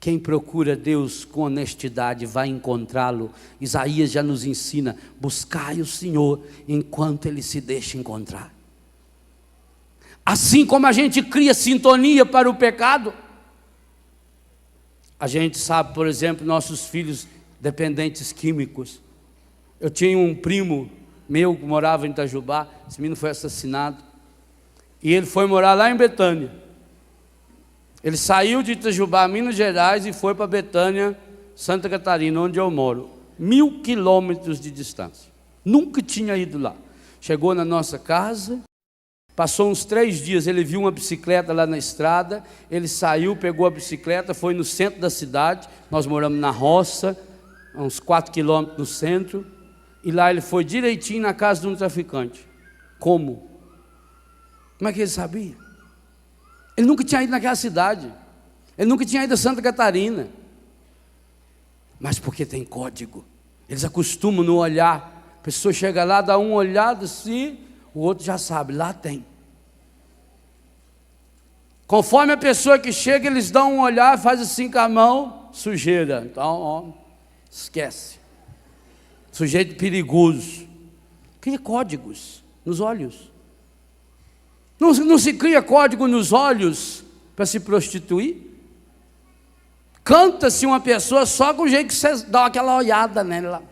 Quem procura Deus com honestidade vai encontrá-lo. Isaías já nos ensina: buscai o Senhor enquanto Ele se deixa encontrar. Assim como a gente cria sintonia para o pecado, a gente sabe, por exemplo, nossos filhos dependentes químicos. Eu tinha um primo meu que morava em Itajubá, esse menino foi assassinado, e ele foi morar lá em Betânia. Ele saiu de Itajubá, Minas Gerais, e foi para Betânia, Santa Catarina, onde eu moro, 1000 quilômetros de distância. Nunca tinha ido lá. Chegou na nossa casa, passou uns 3 dias, ele viu uma bicicleta lá na estrada, ele saiu, pegou a bicicleta, foi no centro da cidade, nós moramos na roça, a uns 4 quilômetros do centro, e lá ele foi direitinho na casa de um traficante. Como? Como é que ele sabia? Ele nunca tinha ido naquela cidade, ele nunca tinha ido a Santa Catarina, mas porque tem código, eles acostumam no olhar, a pessoa chega lá, dá uma olhada assim, o outro já sabe, lá tem. Conforme a pessoa que chega, eles dão um olhar, faz assim com a mão, sujeira, então ó, esquece. Sujeito perigoso. Cria códigos nos olhos. Não se cria código nos olhos para se prostituir. Canta-se uma pessoa só com o jeito que você dá aquela olhada nela.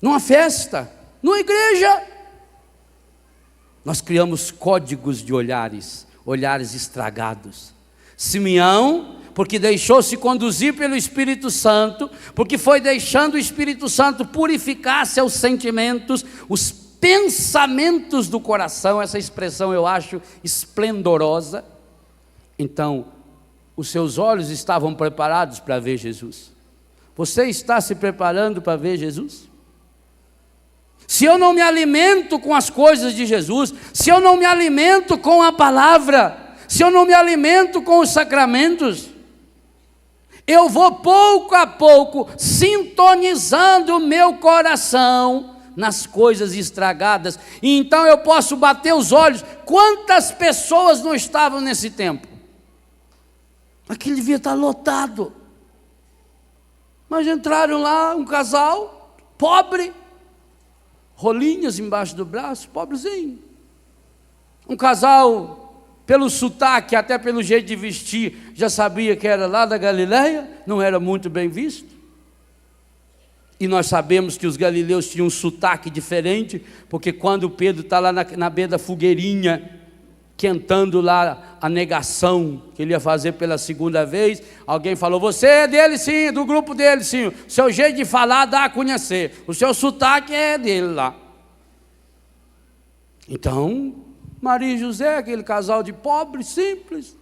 Numa festa, numa igreja. Nós criamos códigos de olhares, olhares estragados. Simeão, porque deixou-se conduzir pelo Espírito Santo, porque foi deixando o Espírito Santo purificar seus sentimentos, os pensamentos do coração. Essa expressão eu acho esplendorosa. Então, os seus olhos estavam preparados para ver Jesus. Você está se preparando para ver Jesus? Se eu não me alimento com as coisas de Jesus, se eu não me alimento com a palavra, se eu não me alimento com os sacramentos, eu vou pouco a pouco sintonizando o meu coração nas coisas estragadas, e então eu posso bater os olhos. Quantas pessoas não estavam nesse tempo? Aquilo devia estar lotado, mas entraram lá um casal, pobre, rolinhas embaixo do braço, pobrezinho, um casal, pelo sotaque, até pelo jeito de vestir, já sabia que era lá da Galileia, não era muito bem visto. E nós sabemos que os galileus tinham um sotaque diferente, porque quando Pedro está lá na beira da fogueirinha, quentando lá a negação que ele ia fazer pela segunda vez, alguém falou: você é dele sim, do grupo dele sim, o seu jeito de falar dá a conhecer, o seu sotaque é dele lá. Então, Maria e José, aquele casal de pobre, simples,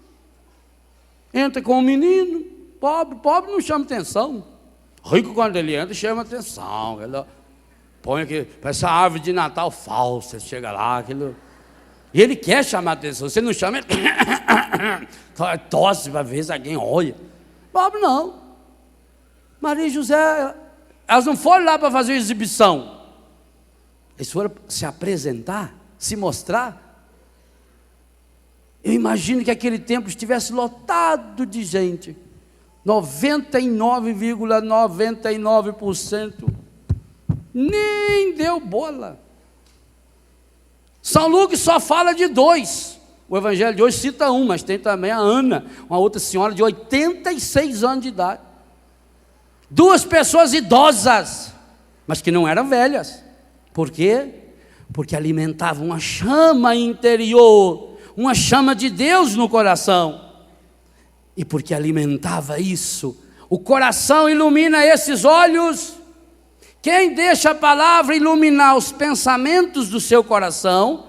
entra com um menino, pobre não chama atenção, rico quando ele entra chama atenção, ele põe aqui, parece uma árvore de Natal falsa, ele chega lá, aquilo, e ele quer chamar atenção, você não chama, ele tosse para ver se alguém olha. Pobre não. Maria e José, elas não foram lá para fazer exibição, eles foram se apresentar, se mostrar. Eu imagino que aquele tempo estivesse lotado de gente, 99,99% nem deu bola. São Lucas só fala de 2, o evangelho de hoje cita um, mas tem também a Ana, uma outra senhora de 86 anos de idade, 2 pessoas idosas, mas que não eram velhas. Por quê? Porque alimentavam uma chama interior, uma chama de Deus no coração, e porque alimentava isso, o coração ilumina esses olhos. Quem deixa a palavra iluminar os pensamentos do seu coração,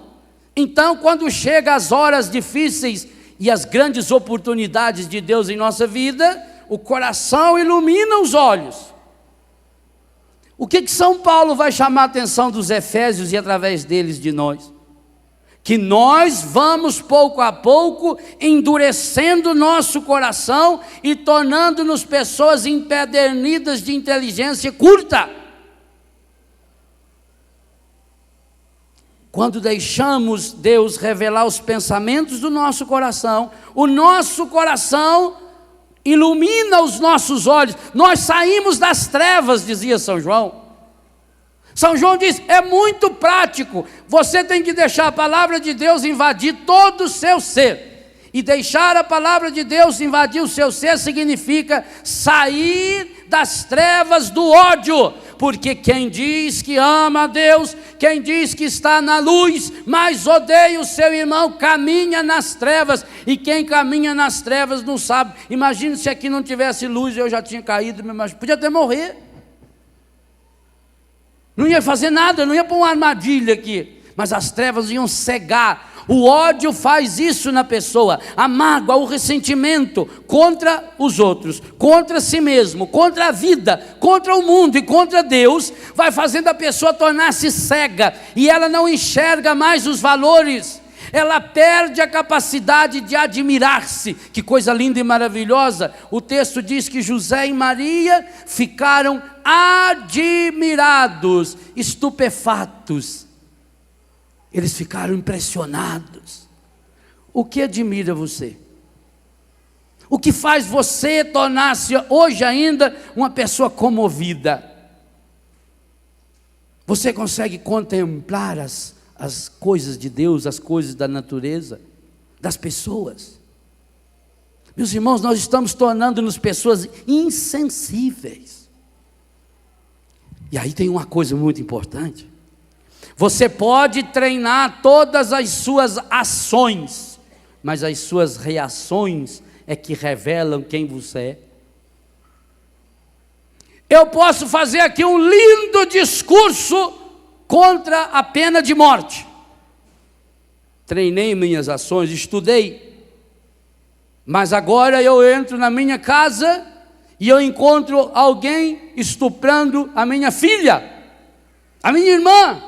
então quando chega as horas difíceis e as grandes oportunidades de Deus em nossa vida, o coração ilumina os olhos. O que São Paulo vai chamar a atenção dos Efésios e através deles de nós? Que nós vamos pouco a pouco endurecendo nosso coração e tornando-nos pessoas empedernidas de inteligência curta. Quando deixamos Deus revelar os pensamentos do nosso coração, o nosso coração ilumina os nossos olhos. Nós saímos das trevas, dizia São João. São João diz, é muito prático, você tem que deixar a palavra de Deus invadir todo o seu ser. E deixar a palavra de Deus invadir o seu ser significa sair das trevas do ódio, porque quem diz que ama a Deus, quem diz que está na luz, mas odeia o seu irmão, caminha nas trevas, e quem caminha nas trevas não sabe. Imagine se aqui não tivesse luz, eu já tinha caído, podia até morrer, não ia fazer nada, não ia pôr uma armadilha aqui, mas as trevas iam cegar. O ódio faz isso na pessoa, a mágoa, o ressentimento contra os outros, contra si mesmo, contra a vida, contra o mundo e contra Deus, vai fazendo a pessoa tornar-se cega, e ela não enxerga mais os valores, ela perde a capacidade de admirar-se. Que coisa linda e maravilhosa, o texto diz que José e Maria ficaram admirados, estupefatos. Eles ficaram impressionados. O que admira você? O que faz você tornar-se hoje ainda uma pessoa comovida? Você consegue contemplar as coisas de Deus, as coisas da natureza, das pessoas? Meus irmãos, nós estamos tornando-nos pessoas insensíveis. E aí tem uma coisa muito importante. Você pode treinar todas as suas ações, mas as suas reações é que revelam quem você é. Eu posso fazer aqui um lindo discurso contra a pena de morte. Treinei minhas ações, estudei. Mas agora eu entro na minha casa e eu encontro alguém estuprando a minha filha, a minha irmã.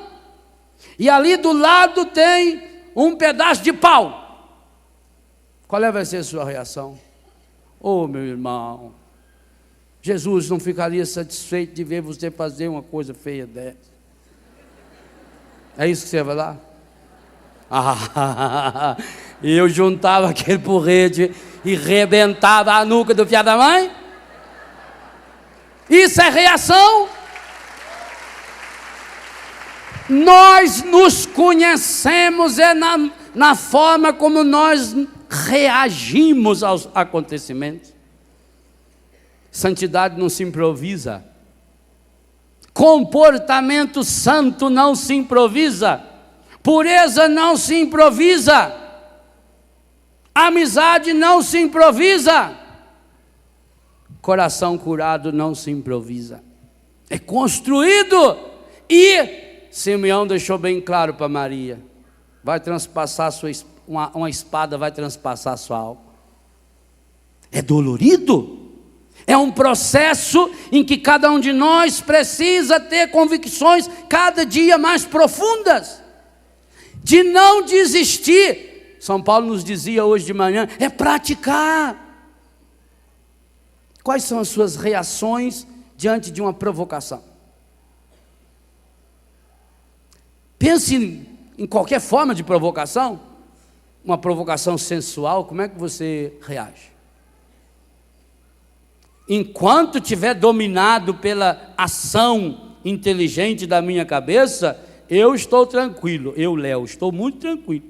E ali do lado tem um pedaço de pau. Qual vai ser a sua reação? Oh, meu irmão, Jesus não ficaria satisfeito de ver você fazer uma coisa feia dessa. É isso que você vai lá? E eu juntava aquele porrete e rebentava a nuca do filho da mãe? Isso é reação? Nós nos conhecemos na forma como nós reagimos aos acontecimentos. Santidade não se improvisa. Comportamento santo não se improvisa. Pureza não se improvisa. Amizade não se improvisa. Coração curado não se improvisa. É construído. E Simeão deixou bem claro para Maria, vai transpassar uma espada vai transpassar a sua alma. É dolorido, é um processo em que cada um de nós precisa ter convicções cada dia mais profundas, de não desistir. São Paulo nos dizia hoje de manhã, é praticar. Quais são as suas reações diante de uma provocação? Pense em qualquer forma de provocação, uma provocação sensual, como é que você reage? Enquanto estiver dominado pela ação inteligente da minha cabeça, eu estou tranquilo, Léo, estou muito tranquilo.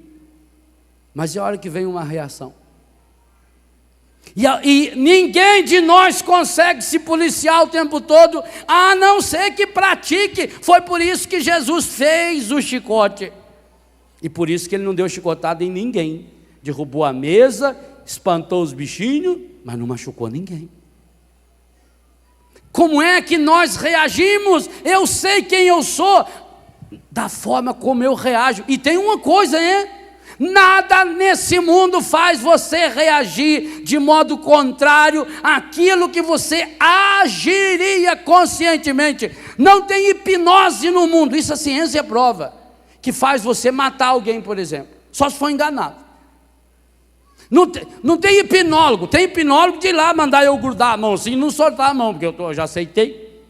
Mas é a hora que vem uma reação. E ninguém de nós consegue se policiar o tempo todo, a não ser que pratique. Foi por isso que Jesus fez o chicote. E por isso que ele não deu chicotada em ninguém. Derrubou a mesa, espantou os bichinhos, mas não machucou ninguém. Como é que nós reagimos? Eu sei quem eu sou, da forma como eu reajo. E tem uma coisa, nada nesse mundo faz você reagir de modo contrário àquilo que você agiria conscientemente. Não tem hipnose no mundo, isso a ciência prova, que faz você matar alguém, por exemplo, só se for enganado. Não tem hipnólogo, tem hipnólogo de ir lá mandar eu grudar a mão assim, não soltar a mão, porque eu já aceitei.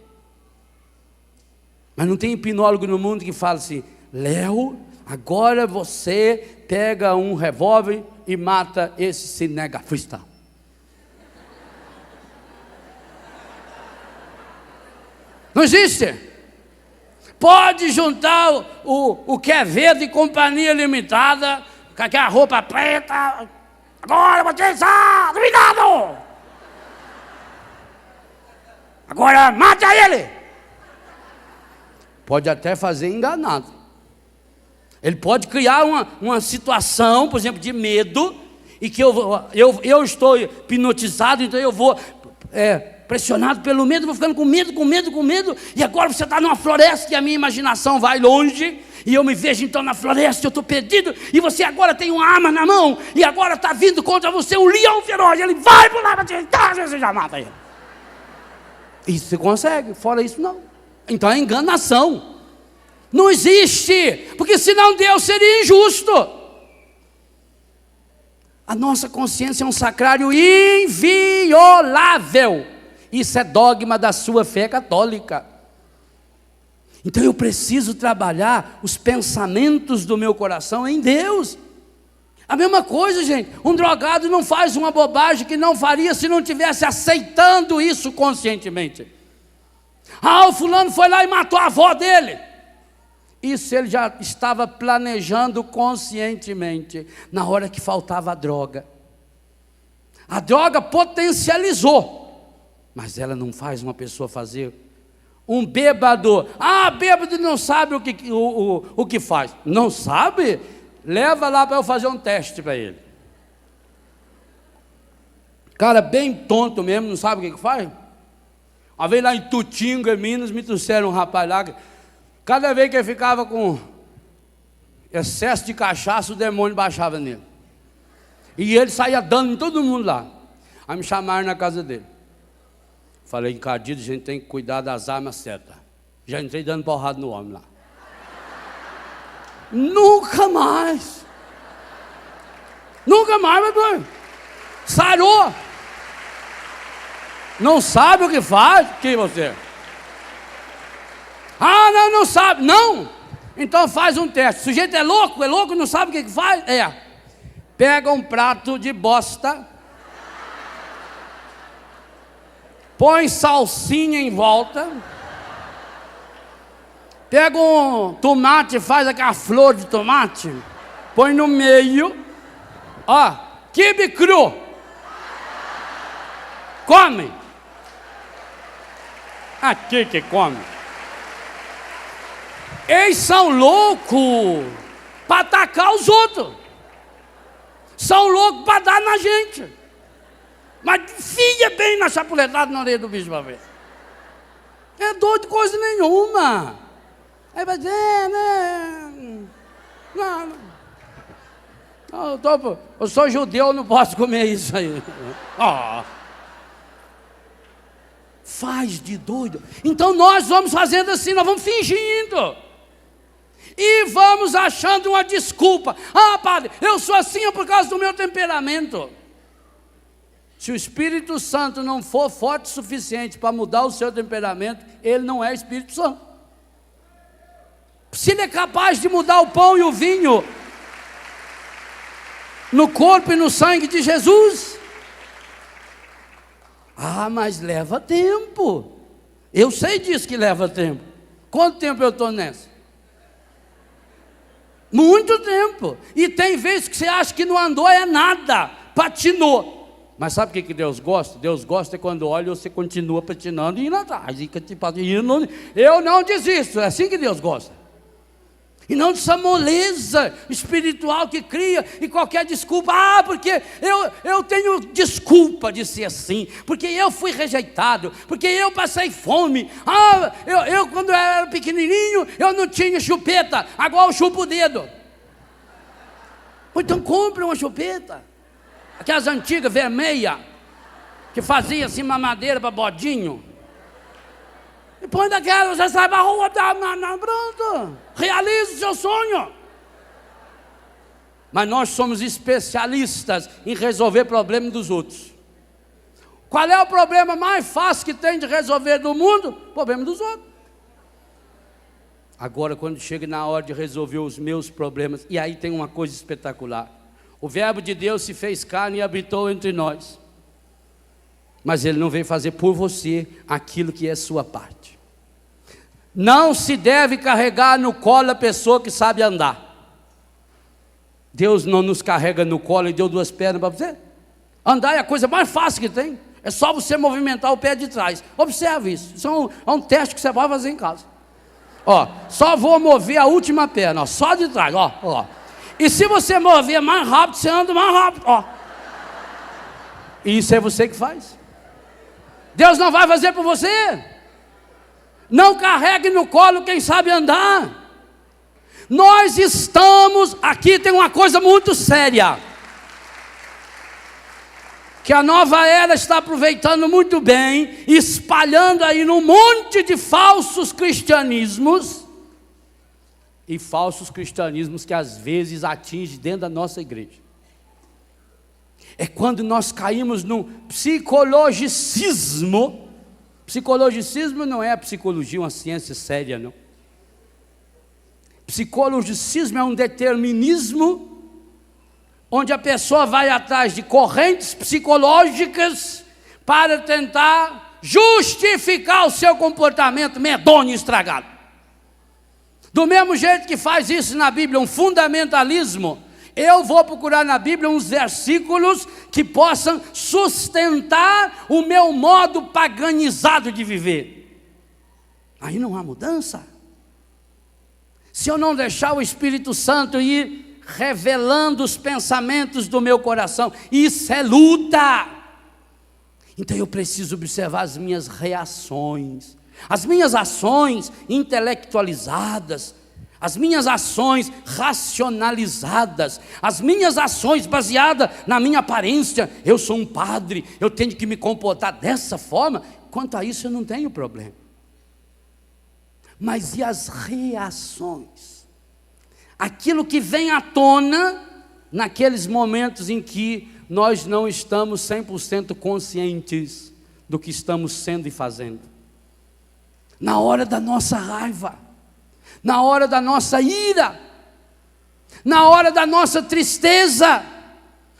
Mas não tem hipnólogo no mundo que fala assim, Léo, agora você pega um revólver e mata esse cinegrafista. Não existe. Pode juntar o que é verde, companhia limitada, com aquela roupa preta. Agora você está duvidado. Agora mata ele. Pode até fazer enganado. Ele pode criar uma situação, por exemplo, de medo, e que eu estou hipnotizado, então eu vou pressionado pelo medo, vou ficando com medo, e agora você está numa floresta e a minha imaginação vai longe, e eu me vejo então na floresta, eu estou perdido, e você agora tem uma arma na mão, e agora está vindo contra você um leão feroz, ele vai pular para te você já mata ele. Isso você consegue, fora isso não. Então é enganação. Não existe, porque senão Deus seria injusto. A nossa consciência é um sacrário inviolável. Isso é dogma da sua fé católica. Então eu preciso trabalhar os pensamentos do meu coração em Deus. A mesma coisa, gente, um drogado não faz uma bobagem que não faria se não estivesse aceitando isso conscientemente. O fulano foi lá e matou a avó dele. Isso ele já estava planejando conscientemente, na hora que faltava a droga. A droga potencializou, mas ela não faz uma pessoa fazer. Um bêbado, bêbado não sabe o que faz. Não sabe? Leva lá para eu fazer um teste para ele. Cara bem tonto mesmo, não sabe o que faz? Uma vez lá em Tutinga, Minas, me trouxeram um rapaz lá, cada vez que ele ficava com excesso de cachaça, o demônio baixava nele. E ele saía dando em todo mundo lá. Aí me chamaram na casa dele. Falei, encardido, a gente tem que cuidar das armas certas. Já entrei dando porrada no homem lá. Nunca mais, meu doido. Sarou. Não sabe o que faz? Que você? Não sabe. Não. Então faz um teste. O sujeito é louco, não sabe o que faz? Pega um prato de bosta, põe salsinha em volta, pega um tomate, faz aquela flor de tomate, põe no meio, quibe cru, come. Aqui que come. Eles são loucos para atacar os outros, são loucos para dar na gente, mas enfia bem na chapuletada na orelha do bicho para ver. É doido coisa nenhuma. Aí vai dizer, eu sou judeu, eu não posso comer isso aí. Faz de doido. Então nós vamos fazendo assim, nós vamos fingindo. E vamos achando uma desculpa. Padre, eu sou assim por causa do meu temperamento. Se o Espírito Santo não for forte o suficiente para mudar o seu temperamento, ele não é Espírito Santo. Se ele é capaz de mudar o pão e o vinho no corpo e no sangue de Jesus, mas leva tempo. Eu sei disso que leva tempo. Quanto tempo eu estou nessa? Muito tempo. E tem vezes que você acha que não andou é nada, patinou. Mas sabe o que Deus gosta? Deus gosta quando olha e você continua patinando e indo atrás. Eu não desisto, é assim que Deus gosta. E não dessa moleza espiritual que cria e qualquer desculpa. Porque eu tenho desculpa de ser assim, porque eu fui rejeitado, porque eu passei fome. Eu quando eu era pequenininho, eu não tinha chupeta, agora eu chupo o dedo. Então compre uma chupeta, aquelas antigas vermelhas, que fazia assim mamadeira para bodinho. E põe daquela, você sai para a rua, pronto, realiza o seu sonho. Mas nós somos especialistas em resolver problemas dos outros. Qual é o problema mais fácil que tem de resolver do mundo? Problema dos outros. Agora, quando chega na hora de resolver os meus problemas, e aí tem uma coisa espetacular. O verbo de Deus se fez carne e habitou entre nós. Mas Ele não veio fazer por você aquilo que é sua parte. Não se deve carregar no colo a pessoa que sabe andar. Deus não nos carrega no colo e deu 2 pernas para você. Andar é a coisa mais fácil que tem. É só você movimentar o pé de trás. Observe isso. Isso é um teste que você vai fazer em casa. Ó, só vou mover a última perna, ó, só de trás, ó. E se você mover mais rápido, você anda mais rápido, ó. E isso é você que faz. Deus não vai fazer por você. Não carregue no colo quem sabe andar. Nós estamos, aqui tem uma coisa muito séria, que a nova era está aproveitando muito bem, espalhando aí num monte de falsos cristianismos, e falsos cristianismos que às vezes atingem dentro da nossa igreja. É quando nós caímos no psicologicismo. Psicologicismo não é a psicologia, uma ciência séria, não. Psicologicismo é um determinismo onde a pessoa vai atrás de correntes psicológicas para tentar justificar o seu comportamento medonho e estragado. Do mesmo jeito que faz isso na Bíblia, um fundamentalismo, eu vou procurar na Bíblia uns versículos que possam sustentar o meu modo paganizado de viver. Aí não há mudança. Se eu não deixar o Espírito Santo ir revelando os pensamentos do meu coração, isso é luta. Então eu preciso observar as minhas reações, as minhas ações intelectualizadas, as minhas ações racionalizadas, as minhas ações baseadas na minha aparência. Eu sou um padre, eu tenho que me comportar dessa forma. Quanto a isso eu não tenho problema. Mas e as reações? Aquilo que vem à tona naqueles momentos em que nós não estamos 100% conscientes do que estamos sendo e fazendo. Na hora da nossa raiva, na hora da nossa ira, na hora da nossa tristeza.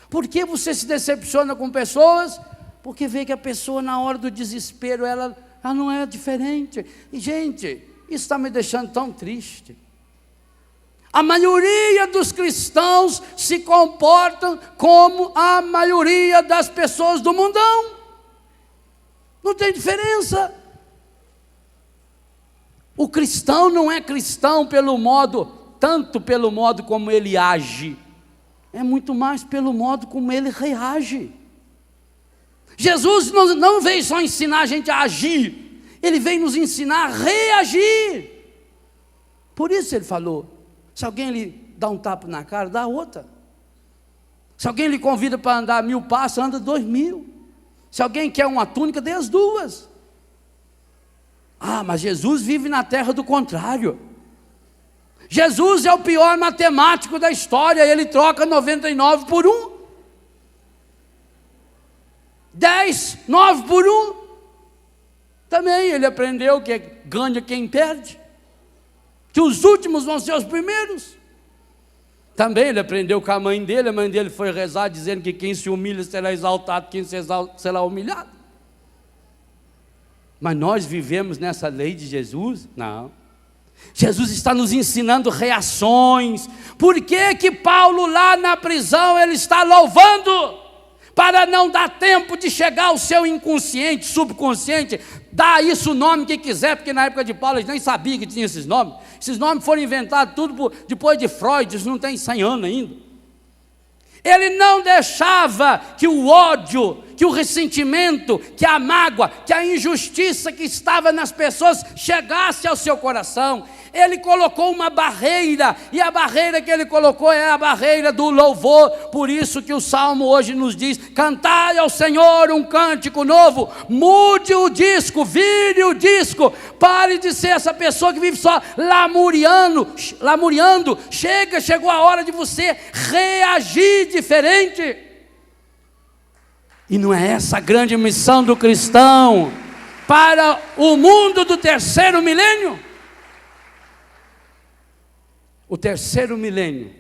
Por que você se decepciona com pessoas? Porque vê que a pessoa na hora do desespero, ela não é diferente. E gente, isso está me deixando tão triste. A maioria dos cristãos se comportam como a maioria das pessoas do mundão. Não tem diferença. O cristão não é cristão tanto pelo modo como ele age, é muito mais pelo modo como ele reage. Jesus não veio só ensinar a gente a agir, Ele veio nos ensinar a reagir. Por isso Ele falou, se alguém lhe dá um tapa na cara, dá outra. Se alguém lhe convida para andar 1000 passos, anda 2000. Se alguém quer uma túnica, dê as 2. Mas Jesus vive na terra do contrário. Jesus é o pior matemático da história, ele troca 99 por 1. 10, 9 por 1. Também ele aprendeu que ganha quem perde, que os últimos vão ser os primeiros. Também ele aprendeu com a mãe dele foi rezar dizendo que quem se humilha será exaltado, quem se exalta será humilhado. Mas nós vivemos nessa lei de Jesus? Não. Jesus está nos ensinando reações. Por que que Paulo lá na prisão ele está louvando? Para não dar tempo de chegar ao seu inconsciente, subconsciente. Dá isso o nome que quiser, porque na época de Paulo eles nem sabiam que tinha esses nomes. Esses nomes foram inventados tudo depois de Freud, isso não tem 100 anos ainda. Ele não deixava que o ódio, que o ressentimento, que a mágoa, que a injustiça que estava nas pessoas chegasse ao seu coração. Ele colocou uma barreira, e a barreira que ele colocou é a barreira do louvor. Por isso que o Salmo hoje nos diz, cantai ao Senhor um cântico novo, mude o disco, vire o disco, pare de ser essa pessoa que vive só lamuriando, chegou a hora de você reagir diferente. E não é essa a grande missão do cristão para o mundo do terceiro milênio? O terceiro milênio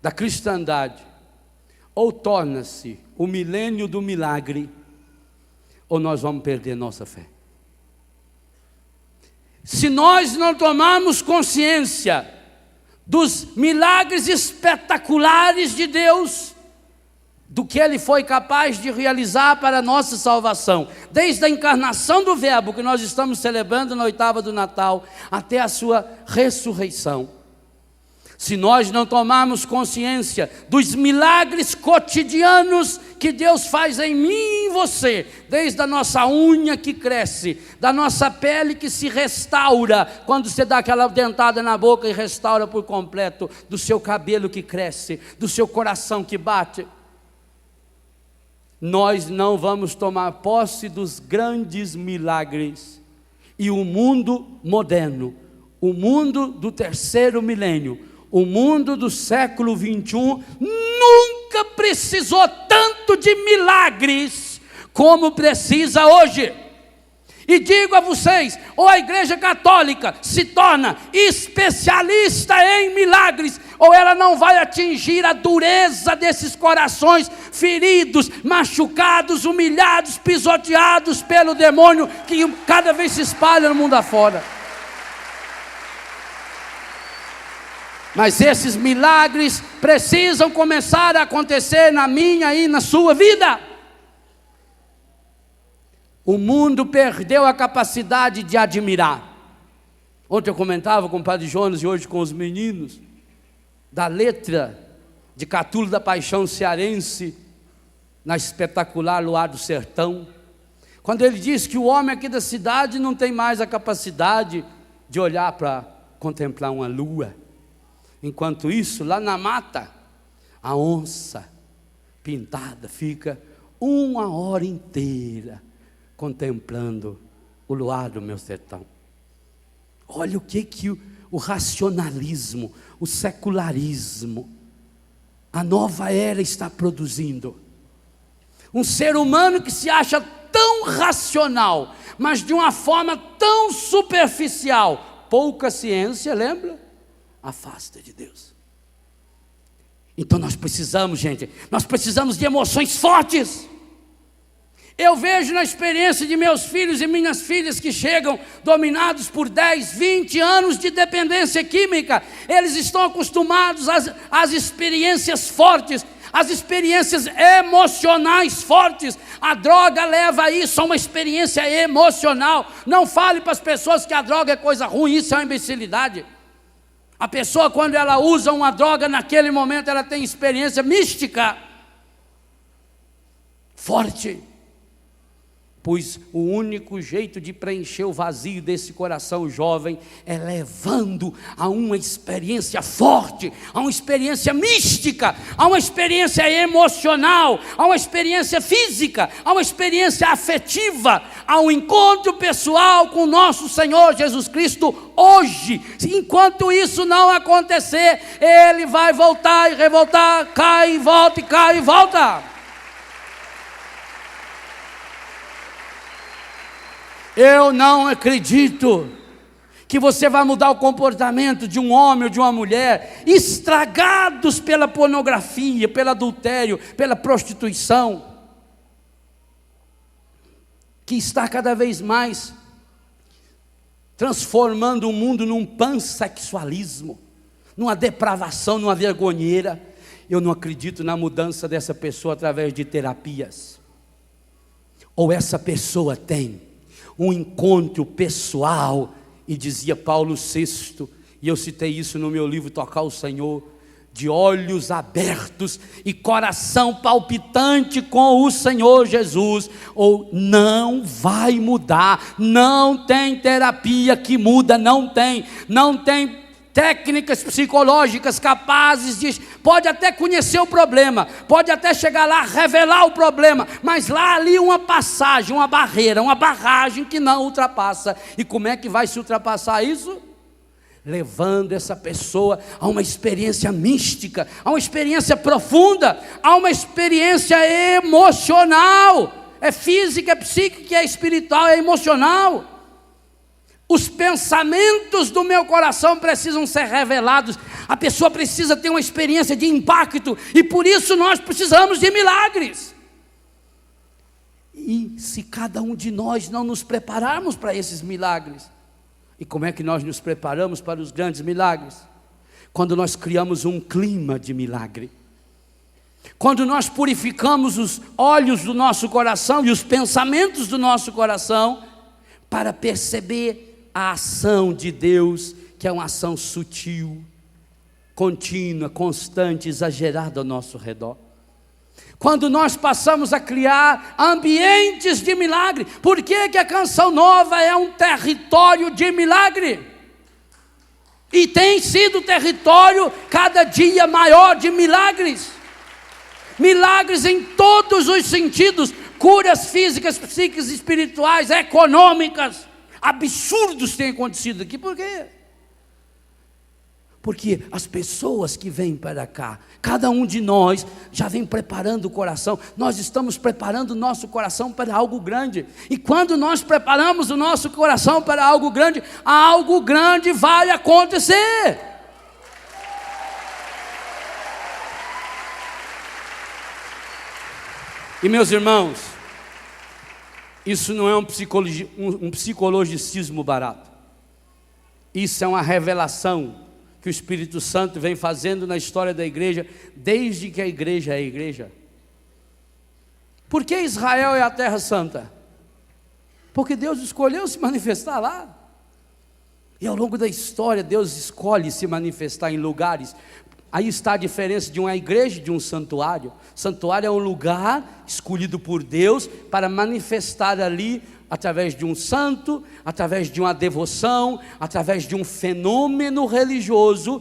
da cristandade ou torna-se o milênio do milagre, ou nós vamos perder nossa fé. Se nós não tomarmos consciência dos milagres espetaculares de Deus, do que Ele foi capaz de realizar para a nossa salvação, desde a encarnação do Verbo, que nós estamos celebrando na oitava do Natal, até a sua ressurreição. Se nós não tomarmos consciência dos milagres cotidianos que Deus faz em mim e em você, desde a nossa unha que cresce, da nossa pele que se restaura, quando você dá aquela dentada na boca e restaura por completo, do seu cabelo que cresce, do seu coração que bate, nós não vamos tomar posse dos grandes milagres. E o mundo moderno, o mundo do terceiro milênio, o mundo do século 21 nunca precisou tanto de milagres como precisa hoje. E digo a vocês, ou a Igreja Católica se torna especialista em milagres, ou ela não vai atingir a dureza desses corações feridos, machucados, humilhados, pisoteados pelo demônio, que cada vez se espalha no mundo afora. Mas esses milagres precisam começar a acontecer na minha e na sua vida. O mundo perdeu a capacidade de admirar. Ontem eu comentava com o Padre Jonas e hoje com os meninos, da letra de Catulo da Paixão cearense, na espetacular Luar do Sertão, quando ele diz que o homem aqui da cidade não tem mais a capacidade de olhar para contemplar uma lua. Enquanto isso, lá na mata, a onça pintada fica uma hora inteira contemplando o luar do meu sertão. Olha o que o racionalismo, o secularismo, a nova era está produzindo. Um ser humano que se acha tão racional, mas de uma forma tão superficial, pouca ciência, lembra? Afasta de Deus. Então nós precisamos, gente, nós precisamos de emoções fortes. Eu vejo na experiência de meus filhos e minhas filhas que chegam dominados por 10, 20 anos de dependência química. Eles estão acostumados às experiências fortes, às experiências emocionais fortes. A droga leva a isso, a uma experiência emocional. Não fale para as pessoas que a droga é coisa ruim, isso é uma imbecilidade. A pessoa, quando ela usa uma droga, naquele momento ela tem experiência mística forte. Pois o único jeito de preencher o vazio desse coração jovem é levando a uma experiência forte, a uma experiência mística, a uma experiência emocional, a uma experiência física, a uma experiência afetiva, a um encontro pessoal com o nosso Senhor Jesus Cristo hoje. Enquanto isso não acontecer, ele vai voltar e revoltar, cai e volta, e cai e volta. Eu não acredito que você vai mudar o comportamento de um homem ou de uma mulher estragados pela pornografia, pelo adultério, pela prostituição, que está cada vez mais transformando o mundo num pansexualismo, numa depravação, numa vergonheira. Eu não acredito na mudança dessa pessoa através de terapias. Ou essa pessoa tem um encontro pessoal, e dizia Paulo VI, e eu citei isso no meu livro Tocar o Senhor, de olhos abertos e coração palpitante com o Senhor Jesus, ou não vai mudar. Não tem terapia que muda, não tem técnicas psicológicas capazes de, pode até conhecer o problema, pode até chegar lá, revelar o problema, mas lá ali uma passagem, uma barreira, uma barragem que não ultrapassa. E como é que vai se ultrapassar isso? Levando essa pessoa a uma experiência mística, a uma experiência profunda, a uma experiência emocional. É física, é psíquica, é espiritual, é emocional. Os pensamentos do meu coração precisam ser revelados. A pessoa precisa ter uma experiência de impacto, e por isso nós precisamos de milagres. E se cada um de nós não nos prepararmos para esses milagres, E como é que nós nos preparamos para os grandes milagres? Quando nós criamos um clima de milagre. Quando nós purificamos os olhos do nosso coração e os pensamentos do nosso coração, para perceber a ação de Deus, que é uma ação sutil, contínua, constante, exagerada ao nosso redor. Quando nós passamos a criar ambientes de milagre. Por que que a Canção Nova é um território de milagre? E tem sido território cada dia maior de milagres. Milagres em todos os sentidos. Curas físicas, psíquicas, espirituais, econômicas. Absurdos têm acontecido aqui. Por quê? Porque as pessoas que vêm para cá, cada um de nós já vem preparando o coração. Nós estamos preparando o nosso coração para algo grande. E quando nós preparamos o nosso coração para algo grande vai acontecer. E meus irmãos, isso não é um psicologicismo barato. Isso é uma revelação que o Espírito Santo vem fazendo na história da igreja, desde que a igreja é a igreja. Por que Israel é a terra santa? Porque Deus escolheu se manifestar lá. E ao longo da história, Deus escolhe se manifestar em lugares. Aí está a diferença de uma igreja e de um santuário. Santuário é um lugar escolhido por Deus para manifestar ali, através de um santo, através de uma devoção, através de um fenômeno religioso.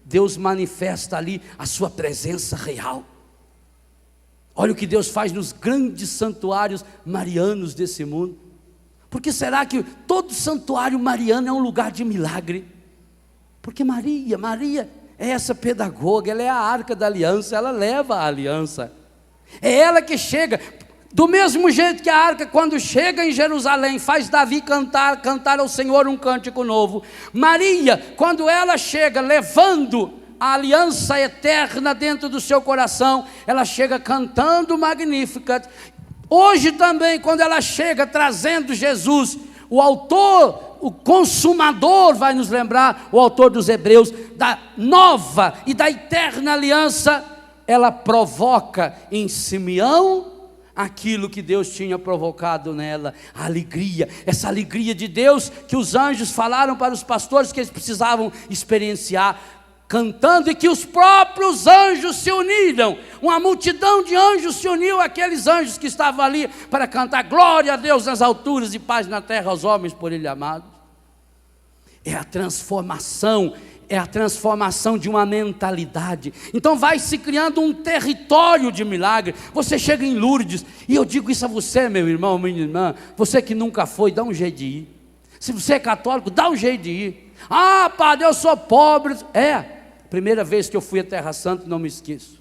Deus manifesta ali a sua presença real. Olha o que Deus faz nos grandes santuários marianos desse mundo. Por que será que todo santuário mariano é um lugar de milagre? Porque Maria é essa pedagoga, ela é a arca da aliança, ela leva a aliança. É ela que chega, do mesmo jeito que a arca, quando chega em Jerusalém, faz Davi cantar ao Senhor um cântico novo. Maria, quando ela chega levando a aliança eterna dentro do seu coração, ela chega cantando Magnificat. Hoje também, quando ela chega trazendo Jesus, o autor, o consumador, vai nos lembrar, o autor dos Hebreus, da nova e da eterna aliança, ela provoca em Simeão aquilo que Deus tinha provocado nela, a alegria, essa alegria de Deus que os anjos falaram para os pastores que eles precisavam experienciar, cantando, e que os próprios anjos se uniram. Uma multidão de anjos se uniu àqueles anjos que estavam ali para cantar glória a Deus nas alturas e paz na terra aos homens por Ele amados. É a transformação de uma mentalidade. Então vai se criando um território de milagre. Você chega em Lourdes, e eu digo isso a você, meu irmão, minha irmã, você que nunca foi, dá um jeito de ir. Se você é católico, dá um jeito de ir. Ah, padre, eu sou pobre. Primeira vez que eu fui à Terra Santa, não me esqueço,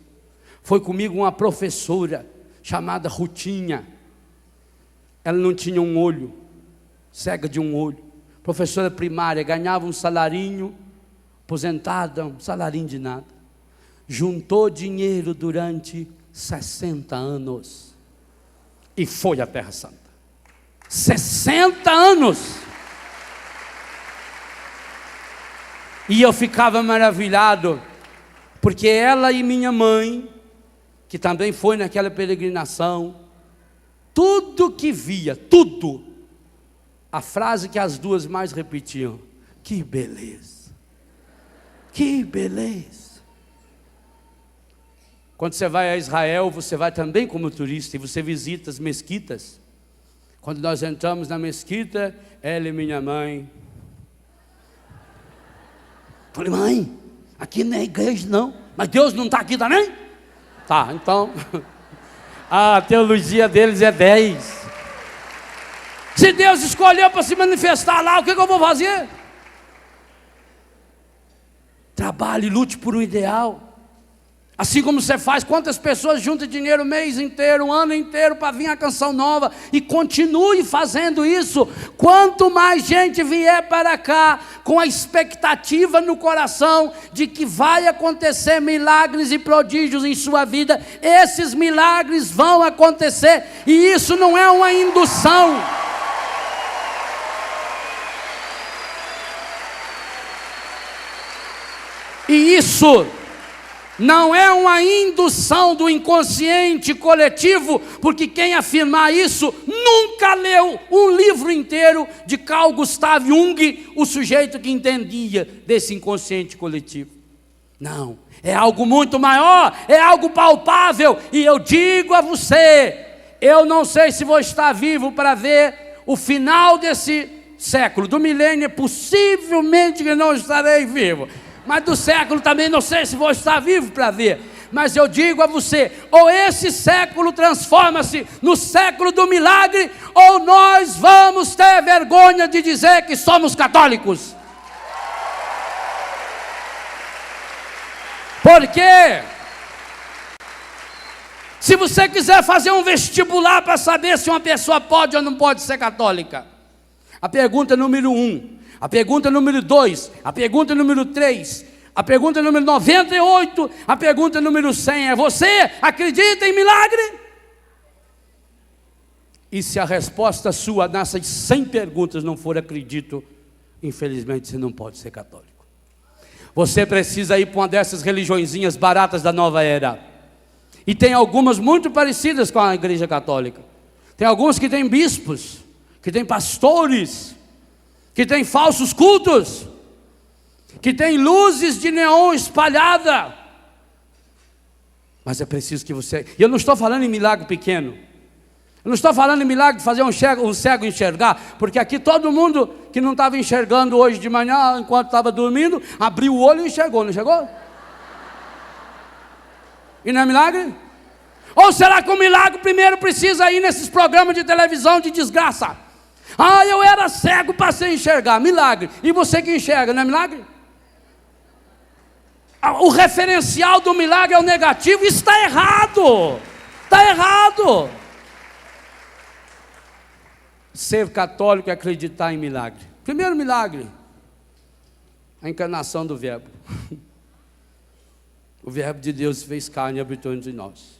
foi comigo uma professora chamada Rutinha. Ela não tinha um olho, cega de um olho, professora primária, ganhava um salarinho, aposentada, um salarinho de nada. Juntou dinheiro durante 60 anos e foi à Terra Santa. 60 anos! E eu ficava maravilhado, porque ela e minha mãe, que também foi naquela peregrinação, tudo que via, tudo, a frase que as duas mais repetiam: que beleza, que beleza. Quando você vai a Israel, você vai também como turista, e você visita as mesquitas. Quando nós entramos na mesquita, ela e minha mãe, falei: mãe, aqui não é igreja não, mas Deus não está aqui também? Tá, então a teologia deles é 10. Se Deus escolheu para se manifestar lá, o que eu vou fazer? Trabalhe, lute por um ideal. Assim como você faz, quantas pessoas juntam dinheiro o mês inteiro, um ano inteiro para vir a Canção Nova, e continue fazendo isso. Quanto mais gente vier para cá com a expectativa no coração de que vai acontecer milagres e prodígios em sua vida, esses milagres vão acontecer, e isso não é uma indução. E isso não é uma indução do inconsciente coletivo, porque quem afirmar isso nunca leu um livro inteiro de Carl Gustav Jung, o sujeito que entendia desse inconsciente coletivo. Não, é algo muito maior, é algo palpável, e eu digo a você, eu não sei se vou estar vivo para ver o final desse século, do milênio, possivelmente que não estarei vivo, mas do século também não sei se vou estar vivo para ver. Mas eu digo a você, ou esse século transforma-se no século do milagre, ou nós vamos ter vergonha de dizer que somos católicos. Porque se você quiser fazer um vestibular para saber se uma pessoa pode ou não pode ser católica, a pergunta número 1, a pergunta número 2, a pergunta número 3, a pergunta número 98, a pergunta número 100 é: você acredita em milagre? E se a resposta sua nessas 100 perguntas não for acredito, infelizmente você não pode ser católico. Você precisa ir para uma dessas religiõezinhas baratas da nova era. E tem algumas muito parecidas com a igreja católica. Tem alguns que têm bispos, que têm pastores, que têm falsos cultos, que têm luzes de neon espalhada. Mas é preciso que você... E eu não estou falando em milagre pequeno. Eu não estou falando em milagre de fazer um cego enxergar, porque aqui todo mundo que não estava enxergando hoje de manhã, enquanto estava dormindo, abriu o olho e enxergou, não enxergou? E não é milagre? Ou será que o milagre primeiro precisa ir nesses programas de televisão de desgraça? Ah, eu era cego, passei a enxergar, milagre. E você que enxerga, não é milagre? O referencial do milagre é o negativo, isso está errado. Está errado. Ser católico é acreditar em milagre. Primeiro milagre, a encarnação do Verbo. O Verbo de Deus se fez carne e habitou entre nós.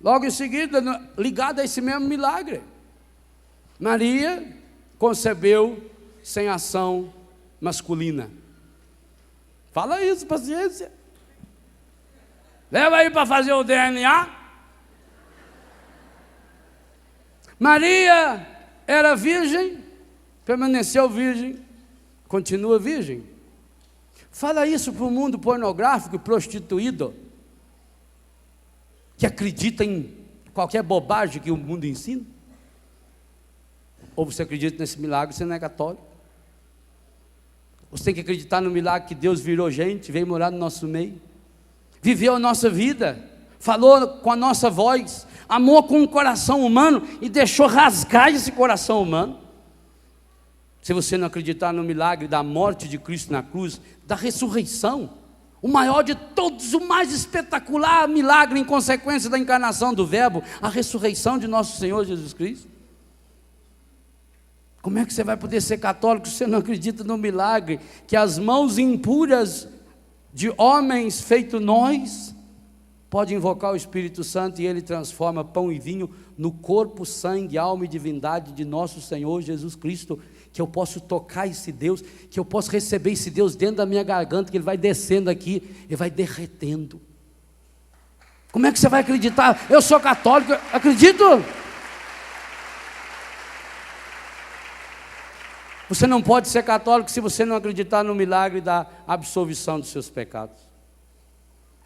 Logo em seguida, ligado a esse mesmo milagre, Maria concebeu sem ação masculina. Fala isso, paciência. Leva aí para fazer o DNA. Maria era virgem, permaneceu virgem, continua virgem. Fala isso para o mundo pornográfico e prostituído, que acredita em qualquer bobagem que o mundo ensina. Ou você acredita nesse milagre, você não é católico. Você tem que acreditar no milagre que Deus virou gente, veio morar no nosso meio, viveu a nossa vida, falou com a nossa voz, amou com o coração humano e deixou rasgar esse coração humano. Se você não acreditar no milagre da morte de Cristo na cruz, da ressurreição, o maior de todos, o mais espetacular milagre em consequência da encarnação do Verbo, a ressurreição de nosso Senhor Jesus Cristo. Como é que você vai poder ser católico se você não acredita no milagre que as mãos impuras de homens feito nós pode invocar o Espírito Santo e ele transforma pão e vinho no corpo, sangue, alma e divindade de nosso Senhor Jesus Cristo, que eu posso tocar esse Deus, que eu posso receber esse Deus dentro da minha garganta, que ele vai descendo aqui e vai derretendo. Como é que você vai acreditar? Eu sou católico, acredito? Você não pode ser católico se você não acreditar no milagre da absolvição dos seus pecados.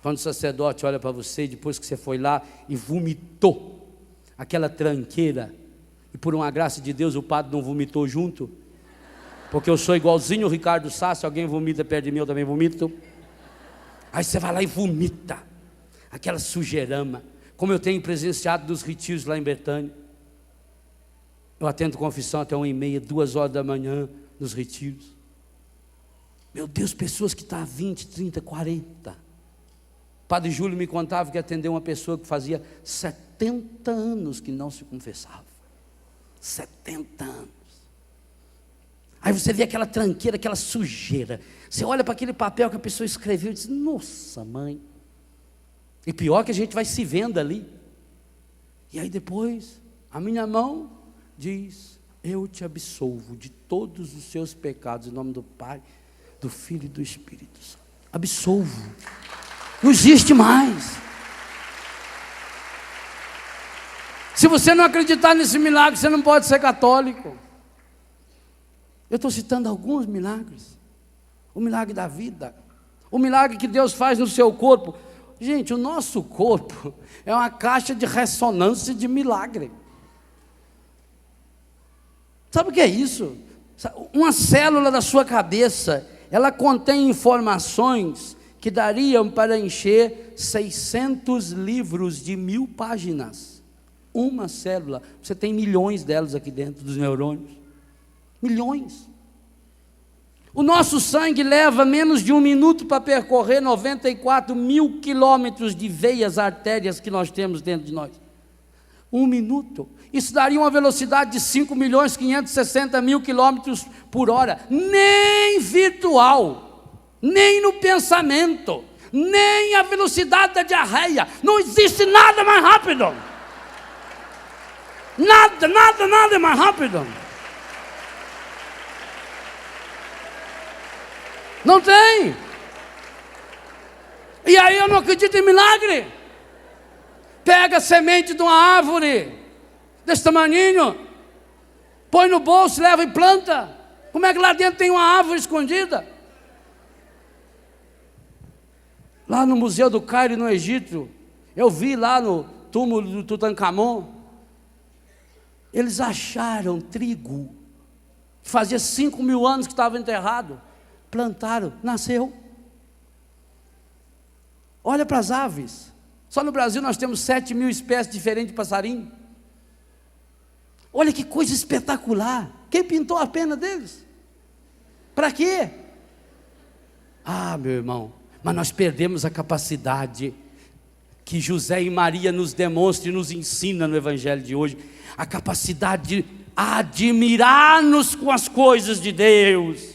Quando o sacerdote olha para você, depois que você foi lá e vomitou aquela tranqueira, e por uma graça de Deus o padre não vomitou junto, porque eu sou igualzinho o Ricardo Sá, se alguém vomita perto de mim eu também vomito. Aí você vai lá e vomita aquela sujeirama, como eu tenho presenciado dos retiros lá em Betânia. Eu atendo confissão até 1h30, 2h da manhã nos retiros. Meu Deus, pessoas que estão há 20, 30, 40. O Padre Júlio me contava que atendeu uma pessoa que fazia 70 anos que não se confessava. 70 anos. Aí você vê aquela tranqueira, aquela sujeira. Você olha para aquele papel que a pessoa escreveu e diz: nossa, mãe. E pior que a gente vai se vendo ali. E aí depois, a minha mão diz: eu te absolvo de todos os seus pecados, em nome do Pai, do Filho e do Espírito Santo. Absolvo. Não existe mais. Se você não acreditar nesse milagre, você não pode ser católico. Eu estou citando alguns milagres. O milagre da vida, o milagre que Deus faz no seu corpo. Gente, o nosso corpo é uma caixa de ressonância de milagre. Sabe o que é isso? Uma célula da sua cabeça, ela contém informações que dariam para encher 600 livros de 1000 páginas. Uma célula, você tem milhões delas aqui dentro dos neurônios. Milhões. O nosso sangue leva menos de 1 minuto para percorrer 94 mil quilômetros de veias, artérias que nós temos dentro de nós. 1 minuto. Isso daria uma velocidade de 5.560.000 quilômetros por hora. Nem virtual, nem no pensamento, nem a velocidade da diarreia. Não existe nada mais rápido. Nada é mais rápido. Não tem. E aí eu não acredito em milagre. Pega a semente de uma árvore desse tamaninho, põe no bolso, leva e planta. Como é que lá dentro tem uma árvore escondida? Lá no Museu do Cairo, no Egito, eu vi lá no túmulo do Tutankhamon, eles acharam trigo, que fazia 5.000 anos que estava enterrado. Plantaram, nasceu. Olha para as aves. Só no Brasil nós temos 7.000 espécies diferentes de passarinho. Olha que coisa espetacular. Quem pintou a pena deles? Para quê? Ah, meu irmão, mas nós perdemos a capacidade que José e Maria nos demonstra e nos ensina no Evangelho de hoje. A capacidade de admirar-nos com as coisas de Deus.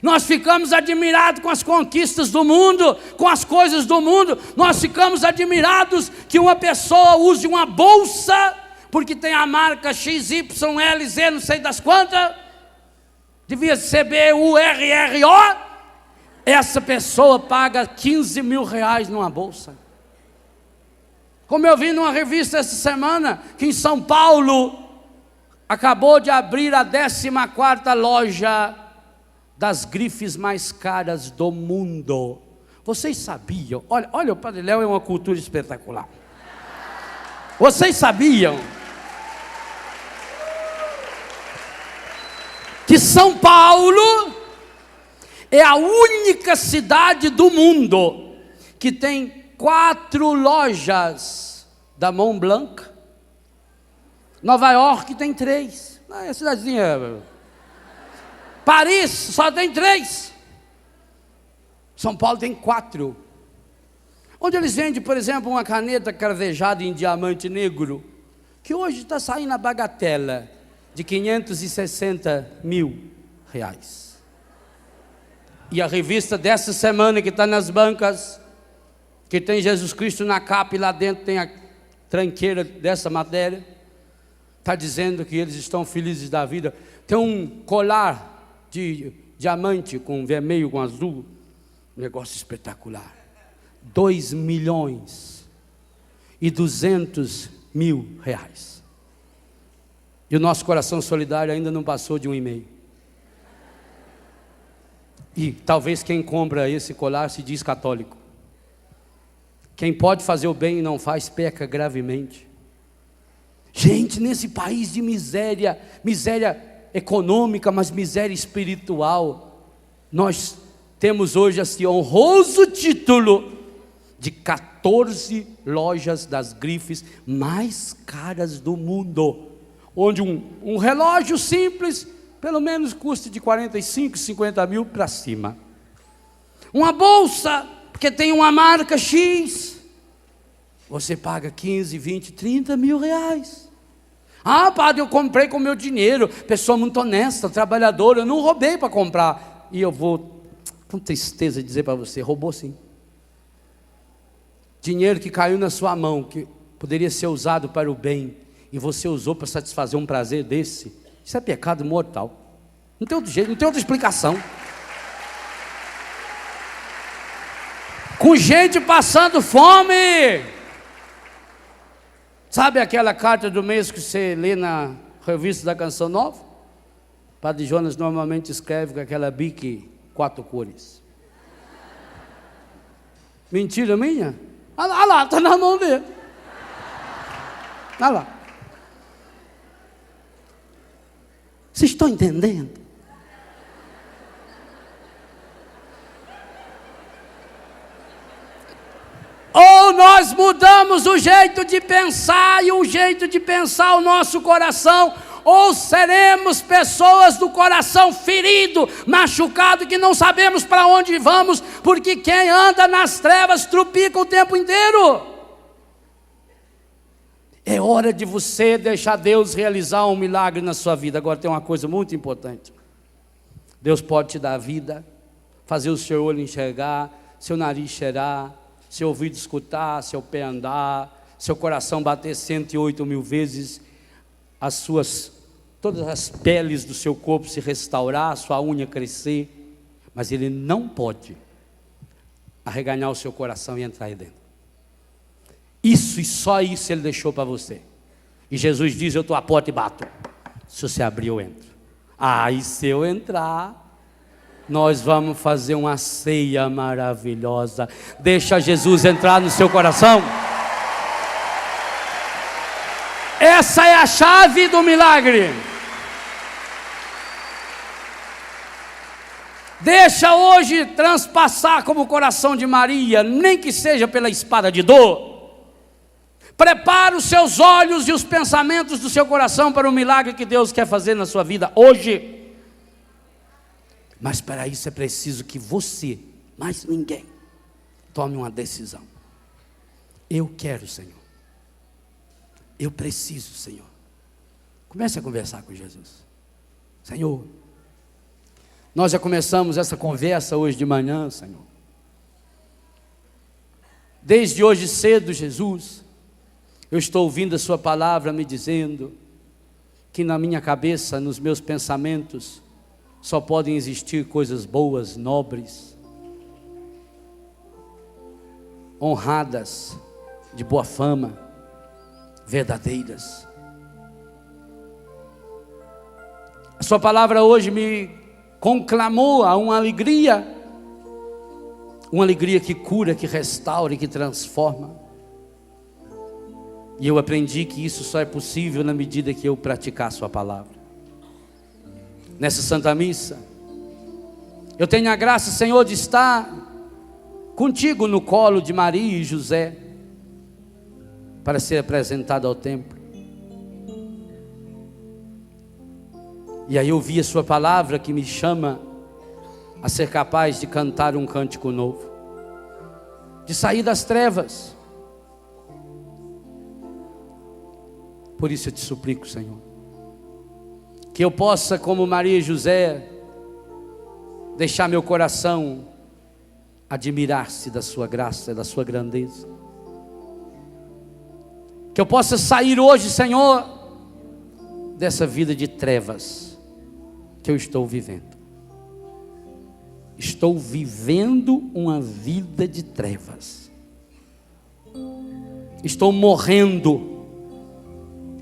Nós ficamos admirados com as conquistas do mundo, com as coisas do mundo. Nós ficamos admirados que uma pessoa use uma bolsa, porque tem a marca XYLZ, não sei das quantas, devia ser BURRO. Essa pessoa paga 15 mil reais numa bolsa. Como eu vi numa revista essa semana, que em São Paulo acabou de abrir a 14ª loja das grifes mais caras do mundo. Vocês sabiam? Olha, o Padre Léo é uma cultura espetacular. Vocês sabiam que São Paulo é a única cidade do mundo que tem 4 lojas da Montblanc? Nova York tem 3. É cidadezinha. Paris só tem 3. São Paulo tem 4. Onde eles vendem, por exemplo, uma caneta cravejada em diamante negro, que hoje está saindo a bagatela de 560 mil reais. E a revista dessa semana que está nas bancas, que tem Jesus Cristo na capa e lá dentro tem a tranqueira dessa matéria, está dizendo que eles estão felizes da vida. Tem um colar de diamante com vermelho, com azul, um negócio espetacular. 2.200.000 reais. E o nosso coração solidário ainda não passou de 1,5. E talvez quem compra esse colar se diz católico. Quem pode fazer o bem e não faz, peca gravemente. Gente, nesse país de miséria econômica, mas miséria espiritual, nós temos hoje esse honroso título de 14 lojas das grifes mais caras do mundo, onde um relógio simples, pelo menos custa de 45, 50 mil para cima. Uma bolsa, porque tem uma marca X, você paga 15, 20, 30 mil reais. Ah, padre, eu comprei com meu dinheiro, pessoa muito honesta, trabalhadora, eu não roubei para comprar. E eu vou, com tristeza, dizer para você, roubou sim. Dinheiro que caiu na sua mão, que poderia ser usado para o bem, e você usou para satisfazer um prazer desse, isso é pecado mortal. Não tem outro jeito, não tem outra explicação. com gente passando fome. Sabe aquela carta do mês que você lê na revista da Canção Nova? Padre Jonas normalmente escreve com aquela bique 4 cores. Mentira minha? Olha lá, está na mão dele. Olha lá. Vocês estão entendendo? Ou nós mudamos o jeito de pensar e o jeito de pensar o nosso coração, ou seremos pessoas do coração ferido, machucado, que não sabemos para onde vamos, porque quem anda nas trevas trupica o tempo inteiro. É hora de você deixar Deus realizar um milagre na sua vida. Agora tem uma coisa muito importante. Deus pode te dar vida, fazer o seu olho enxergar, seu nariz cheirar, seu ouvido escutar, seu pé andar, seu coração bater 108 mil vezes, todas as peles do seu corpo se restaurar, sua unha crescer, mas Ele não pode arreganhar o seu coração e entrar aí dentro. Isso e só isso Ele deixou para você. E Jesus diz: eu estou à porta e bato. Se você abrir, eu entro. E se eu entrar, nós vamos fazer uma ceia maravilhosa. Deixa Jesus entrar no seu coração. Essa é a chave do milagre. Deixa hoje transpassar como o coração de Maria, nem que seja pela espada de dor. Prepara os seus olhos e os pensamentos do seu coração para o milagre que Deus quer fazer na sua vida hoje. Mas para isso é preciso que você, mais ninguém, tome uma decisão. Eu quero, Senhor. Eu preciso, Senhor. Comece a conversar com Jesus. Senhor, nós já começamos essa conversa hoje de manhã, Senhor. Desde hoje cedo, Jesus, eu estou ouvindo a sua palavra me dizendo que na minha cabeça, nos meus pensamentos, só podem existir coisas boas, nobres, honradas, de boa fama, verdadeiras. A sua palavra hoje me conclamou a uma alegria que cura, que restaura e que transforma. E eu aprendi que isso só é possível na medida que eu praticar a sua palavra. Nessa Santa Missa, eu tenho a graça, Senhor, de estar contigo no colo de Maria e José, para ser apresentado ao templo. E aí eu vi a sua palavra que me chama a ser capaz de cantar um cântico novo, de sair das trevas. Por isso eu te suplico, Senhor, que eu possa, como Maria e José, deixar meu coração admirar-se da sua graça, da sua grandeza. Que eu possa sair hoje, Senhor, dessa vida de trevas que eu estou vivendo. Estou vivendo uma vida de trevas. Estou morrendo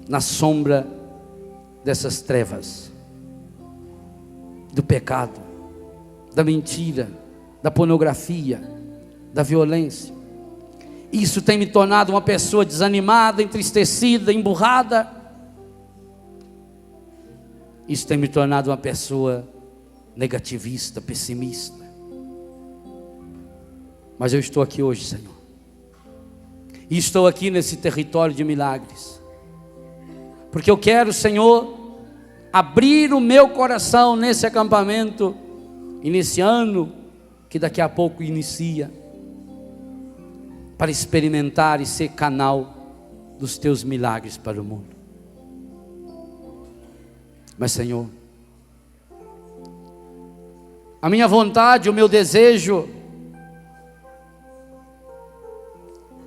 na sombra dessas trevas, do pecado, da mentira, da pornografia, da violência. Isso tem me tornado uma pessoa desanimada, entristecida, emburrada. Isso tem me tornado uma pessoa negativista, pessimista. Mas eu estou aqui hoje, Senhor, e estou aqui nesse território de milagres, porque eu quero, Senhor, abrir o meu coração nesse acampamento e nesse ano que daqui a pouco inicia, para experimentar e ser canal dos teus milagres para o mundo. Mas, Senhor, a minha vontade, o meu desejo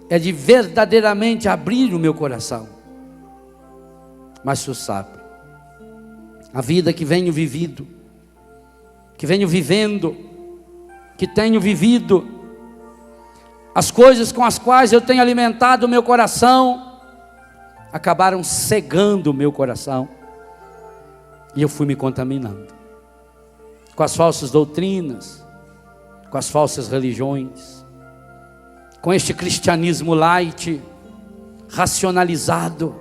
é de verdadeiramente abrir o meu coração. Mas tu sabe, a vida que venho vivendo, que tenho vivido, As coisas com as quais eu tenho alimentado o meu coração acabaram cegando o meu coração. E eu fui me contaminando com as falsas doutrinas, com as falsas religiões, com este cristianismo light, racionalizado,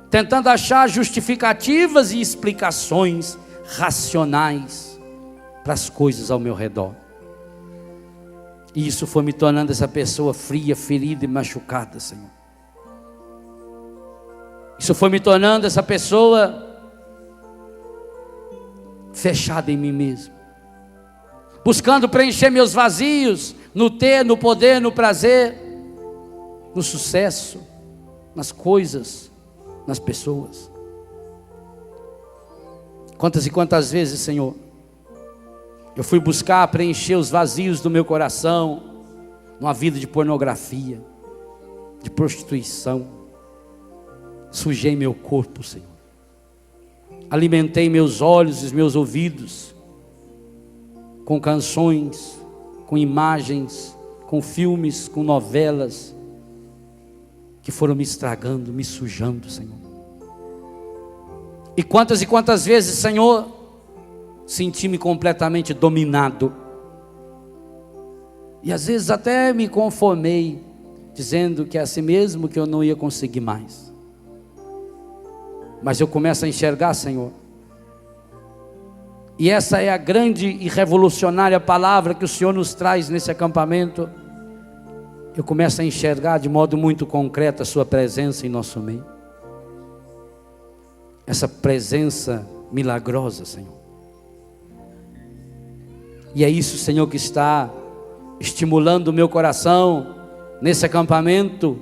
tentando achar justificativas e explicações racionais para as coisas ao meu redor. E isso foi me tornando essa pessoa fria, ferida e machucada, Senhor. Isso foi me tornando essa pessoa fechada em mim mesmo, buscando preencher meus vazios no ter, no poder, no prazer, no sucesso, nas coisas, nas pessoas. Quantas e quantas vezes, Senhor, eu fui buscar preencher os vazios do meu coração numa vida de pornografia, de prostituição. Sujei meu corpo, Senhor. Alimentei meus olhos e os meus ouvidos com canções, com imagens, com filmes, com novelas que foram me estragando, me sujando, Senhor. E quantas vezes, Senhor, senti-me completamente dominado. E às vezes até me conformei, dizendo que é assim mesmo, que eu não ia conseguir mais. Mas eu começo a enxergar, Senhor, e essa é a grande e revolucionária palavra que o Senhor nos traz nesse acampamento. Eu começo a enxergar de modo muito concreto a sua presença em nosso meio. Essa presença milagrosa, Senhor. E é isso, Senhor, que está estimulando o meu coração nesse acampamento,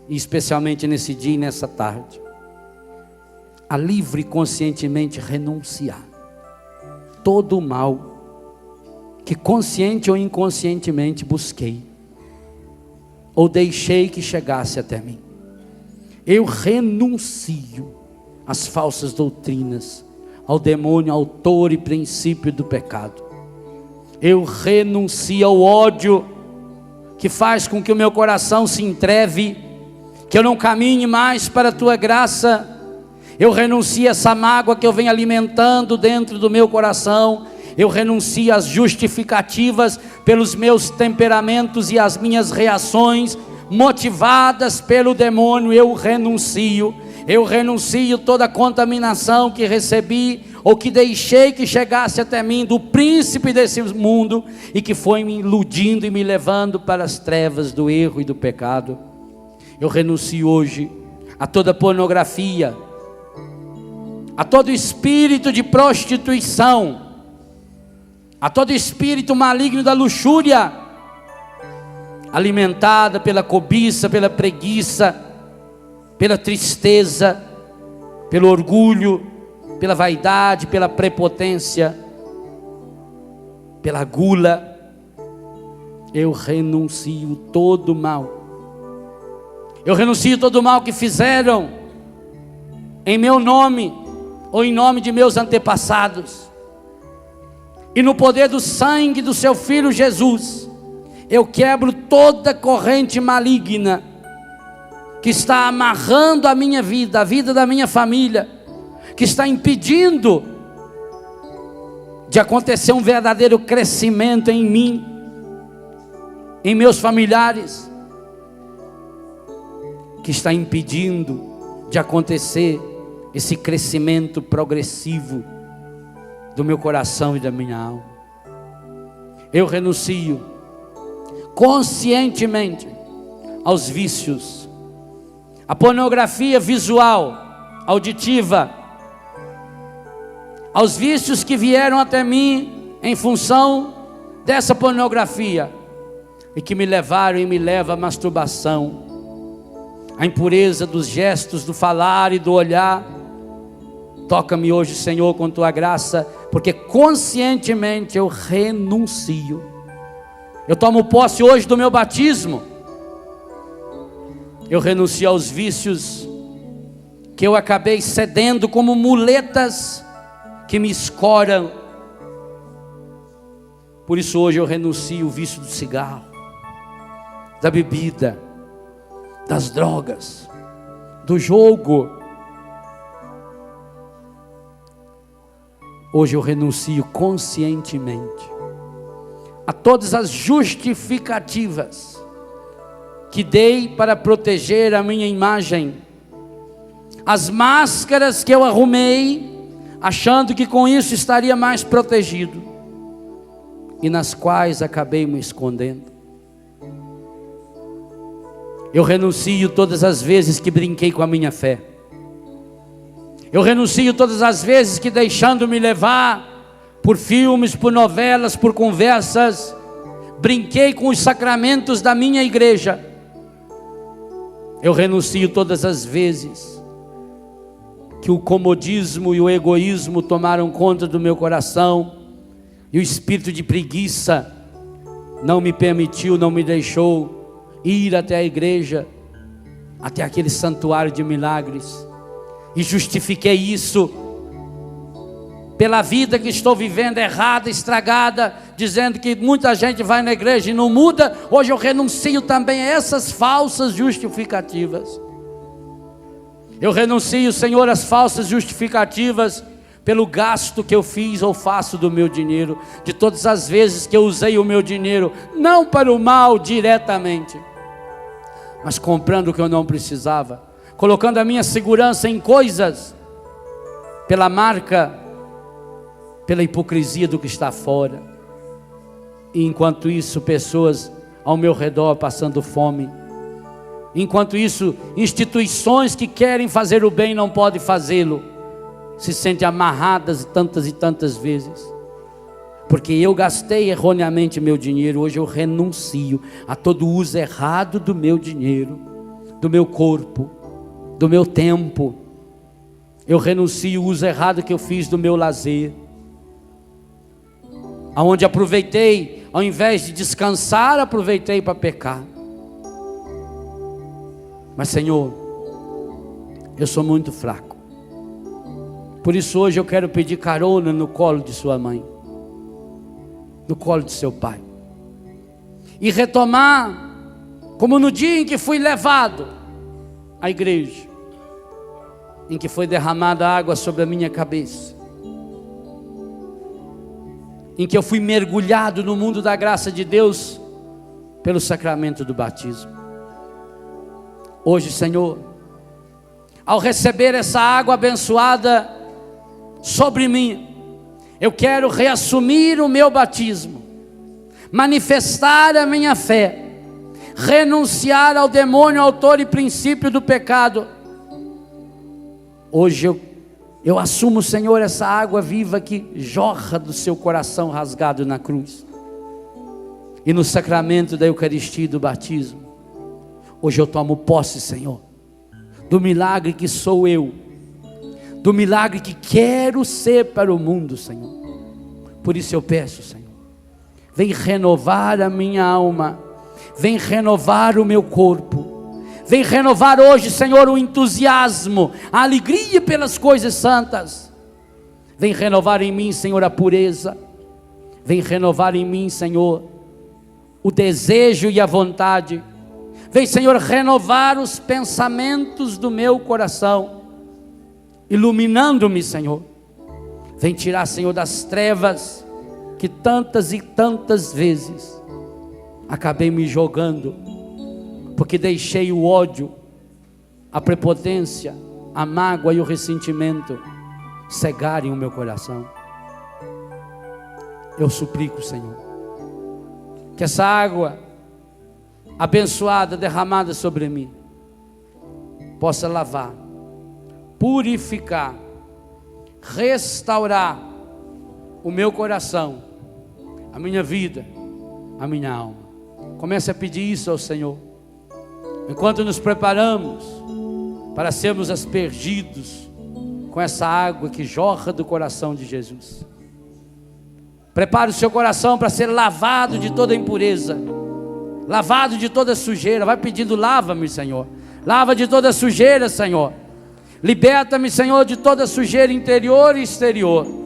e especialmente nesse dia e nessa tarde, a livre e conscientemente renunciar todo o mal que consciente ou inconscientemente busquei, ou deixei que chegasse até mim. Eu renuncio às falsas doutrinas, ao demônio, autor e princípio do pecado. Eu renuncio ao ódio que faz com que o meu coração se entreve, que eu não caminhe mais para a tua graça. Eu renuncio a essa mágoa que eu venho alimentando dentro do meu coração. Eu renuncio às justificativas pelos meus temperamentos e as minhas reações motivadas pelo demônio. Eu renuncio toda a contaminação que recebi ou que deixei que chegasse até mim do príncipe desse mundo e que foi me iludindo e me levando para as trevas do erro e do pecado. Eu renuncio hoje a toda pornografia, a todo espírito de prostituição, a todo espírito maligno da luxúria, alimentada pela cobiça, pela preguiça, pela tristeza, pelo orgulho, pela vaidade, pela prepotência, pela gula. Eu renuncio todo o mal. Eu renuncio todo o mal que fizeram em meu nome ou em nome de meus antepassados. E no poder do sangue do seu Filho Jesus, eu quebro toda corrente maligna que está amarrando a minha vida, a vida da minha família, que está impedindo de acontecer um verdadeiro crescimento em mim, em meus familiares, que está impedindo de acontecer esse crescimento progressivo do meu coração e da minha alma. Eu renuncio conscientemente aos vícios, à pornografia visual, auditiva, aos vícios que vieram até mim em função dessa pornografia e que me levaram e me levam à masturbação, à impureza dos gestos, do falar e do olhar. Toca-me hoje, Senhor, com tua graça, porque conscientemente eu renuncio. Eu tomo posse hoje do meu batismo. Eu renuncio aos vícios que eu acabei cedendo como muletas que me escoram. Por isso hoje eu renuncio o vício do cigarro, da bebida, das drogas, do jogo. Hoje eu renuncio conscientemente a todas as justificativas que dei para proteger a minha imagem, as máscaras que eu arrumei, achando que com isso estaria mais protegido, e nas quais acabei me escondendo. Eu renuncio todas as vezes que brinquei com a minha fé. Eu renuncio todas as vezes que, deixando-me levar por filmes, por novelas, por conversas, brinquei com os sacramentos da minha igreja. Eu renuncio todas as vezes que o comodismo e o egoísmo tomaram conta do meu coração, e o espírito de preguiça não me permitiu, não me deixou ir até a igreja, até aquele santuário de milagres, e justifiquei isso pela vida que estou vivendo errada, estragada, dizendo que muita gente vai na igreja e não muda. Hoje eu renuncio também a essas falsas justificativas. Eu renuncio, Senhor, às falsas justificativas pelo gasto que eu fiz ou faço do meu dinheiro, de todas as vezes que eu usei o meu dinheiro, não para o mal diretamente, mas comprando o que eu não precisava, colocando a minha segurança em coisas, pela marca, pela hipocrisia do que está fora. E enquanto isso, pessoas ao meu redor passando fome. Enquanto isso, instituições que querem fazer o bem não podem fazê-lo, se sentem amarradas tantas e tantas vezes, porque eu gastei erroneamente meu dinheiro. Hoje eu renuncio a todo uso errado do meu dinheiro, do meu corpo, do meu tempo. Eu renuncio o uso errado que eu fiz do meu lazer, aonde aproveitei, ao invés de descansar, aproveitei para pecar. Mas, Senhor, eu sou muito fraco. Por isso hoje eu quero pedir carona no colo de sua mãe, no colo de seu pai, e retomar, como no dia em que fui levado à igreja, em que foi derramada água sobre a minha cabeça, em que eu fui mergulhado no mundo da graça de Deus pelo sacramento do batismo. Hoje, Senhor, ao receber essa água abençoada sobre mim, eu quero reassumir o meu batismo, manifestar a minha fé, renunciar ao demônio, autor e princípio do pecado. Hoje eu assumo, Senhor, essa água viva que jorra do seu coração rasgado na cruz, e no sacramento da Eucaristia e do batismo. Hoje eu tomo posse, Senhor, do milagre que sou eu, do milagre que quero ser para o mundo, Senhor. Por isso eu peço, Senhor, vem renovar a minha alma, vem renovar o meu corpo, vem renovar hoje, Senhor, o entusiasmo, a alegria pelas coisas santas. Vem renovar em mim, Senhor, a pureza. Vem renovar em mim, Senhor, o desejo e a vontade. Vem, Senhor, renovar os pensamentos do meu coração, iluminando-me, Senhor. Vem tirar, Senhor, das trevas que tantas e tantas vezes acabei me jogando, porque deixei o ódio, a prepotência, a mágoa e o ressentimento cegarem o meu coração. Eu suplico, Senhor, que essa água abençoada, derramada sobre mim, possa lavar, purificar, restaurar o meu coração, a minha vida, a minha alma. Comece a pedir isso ao Senhor, enquanto nos preparamos para sermos aspergidos com essa água que jorra do coração de Jesus. Prepare o seu coração para ser lavado de toda impureza, lavado de toda sujeira. Vai pedindo: lava-me, Senhor, lava de toda sujeira, Senhor, liberta-me, Senhor, de toda sujeira interior e exterior.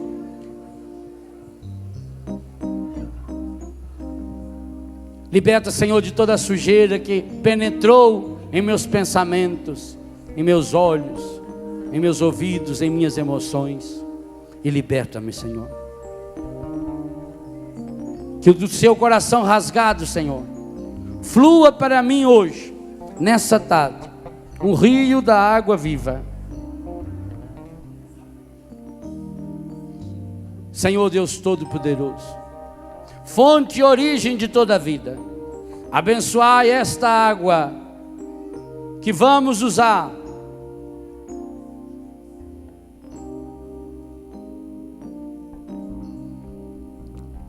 Liberta, Senhor, de toda a sujeira que penetrou em meus pensamentos, em meus olhos, em meus ouvidos, em minhas emoções. E liberta-me, Senhor. Que do seu coração rasgado, Senhor, flua para mim hoje, nessa tarde, um rio da água viva. Senhor Deus Todo-Poderoso, fonte e origem de toda a vida, abençoai esta água que vamos usar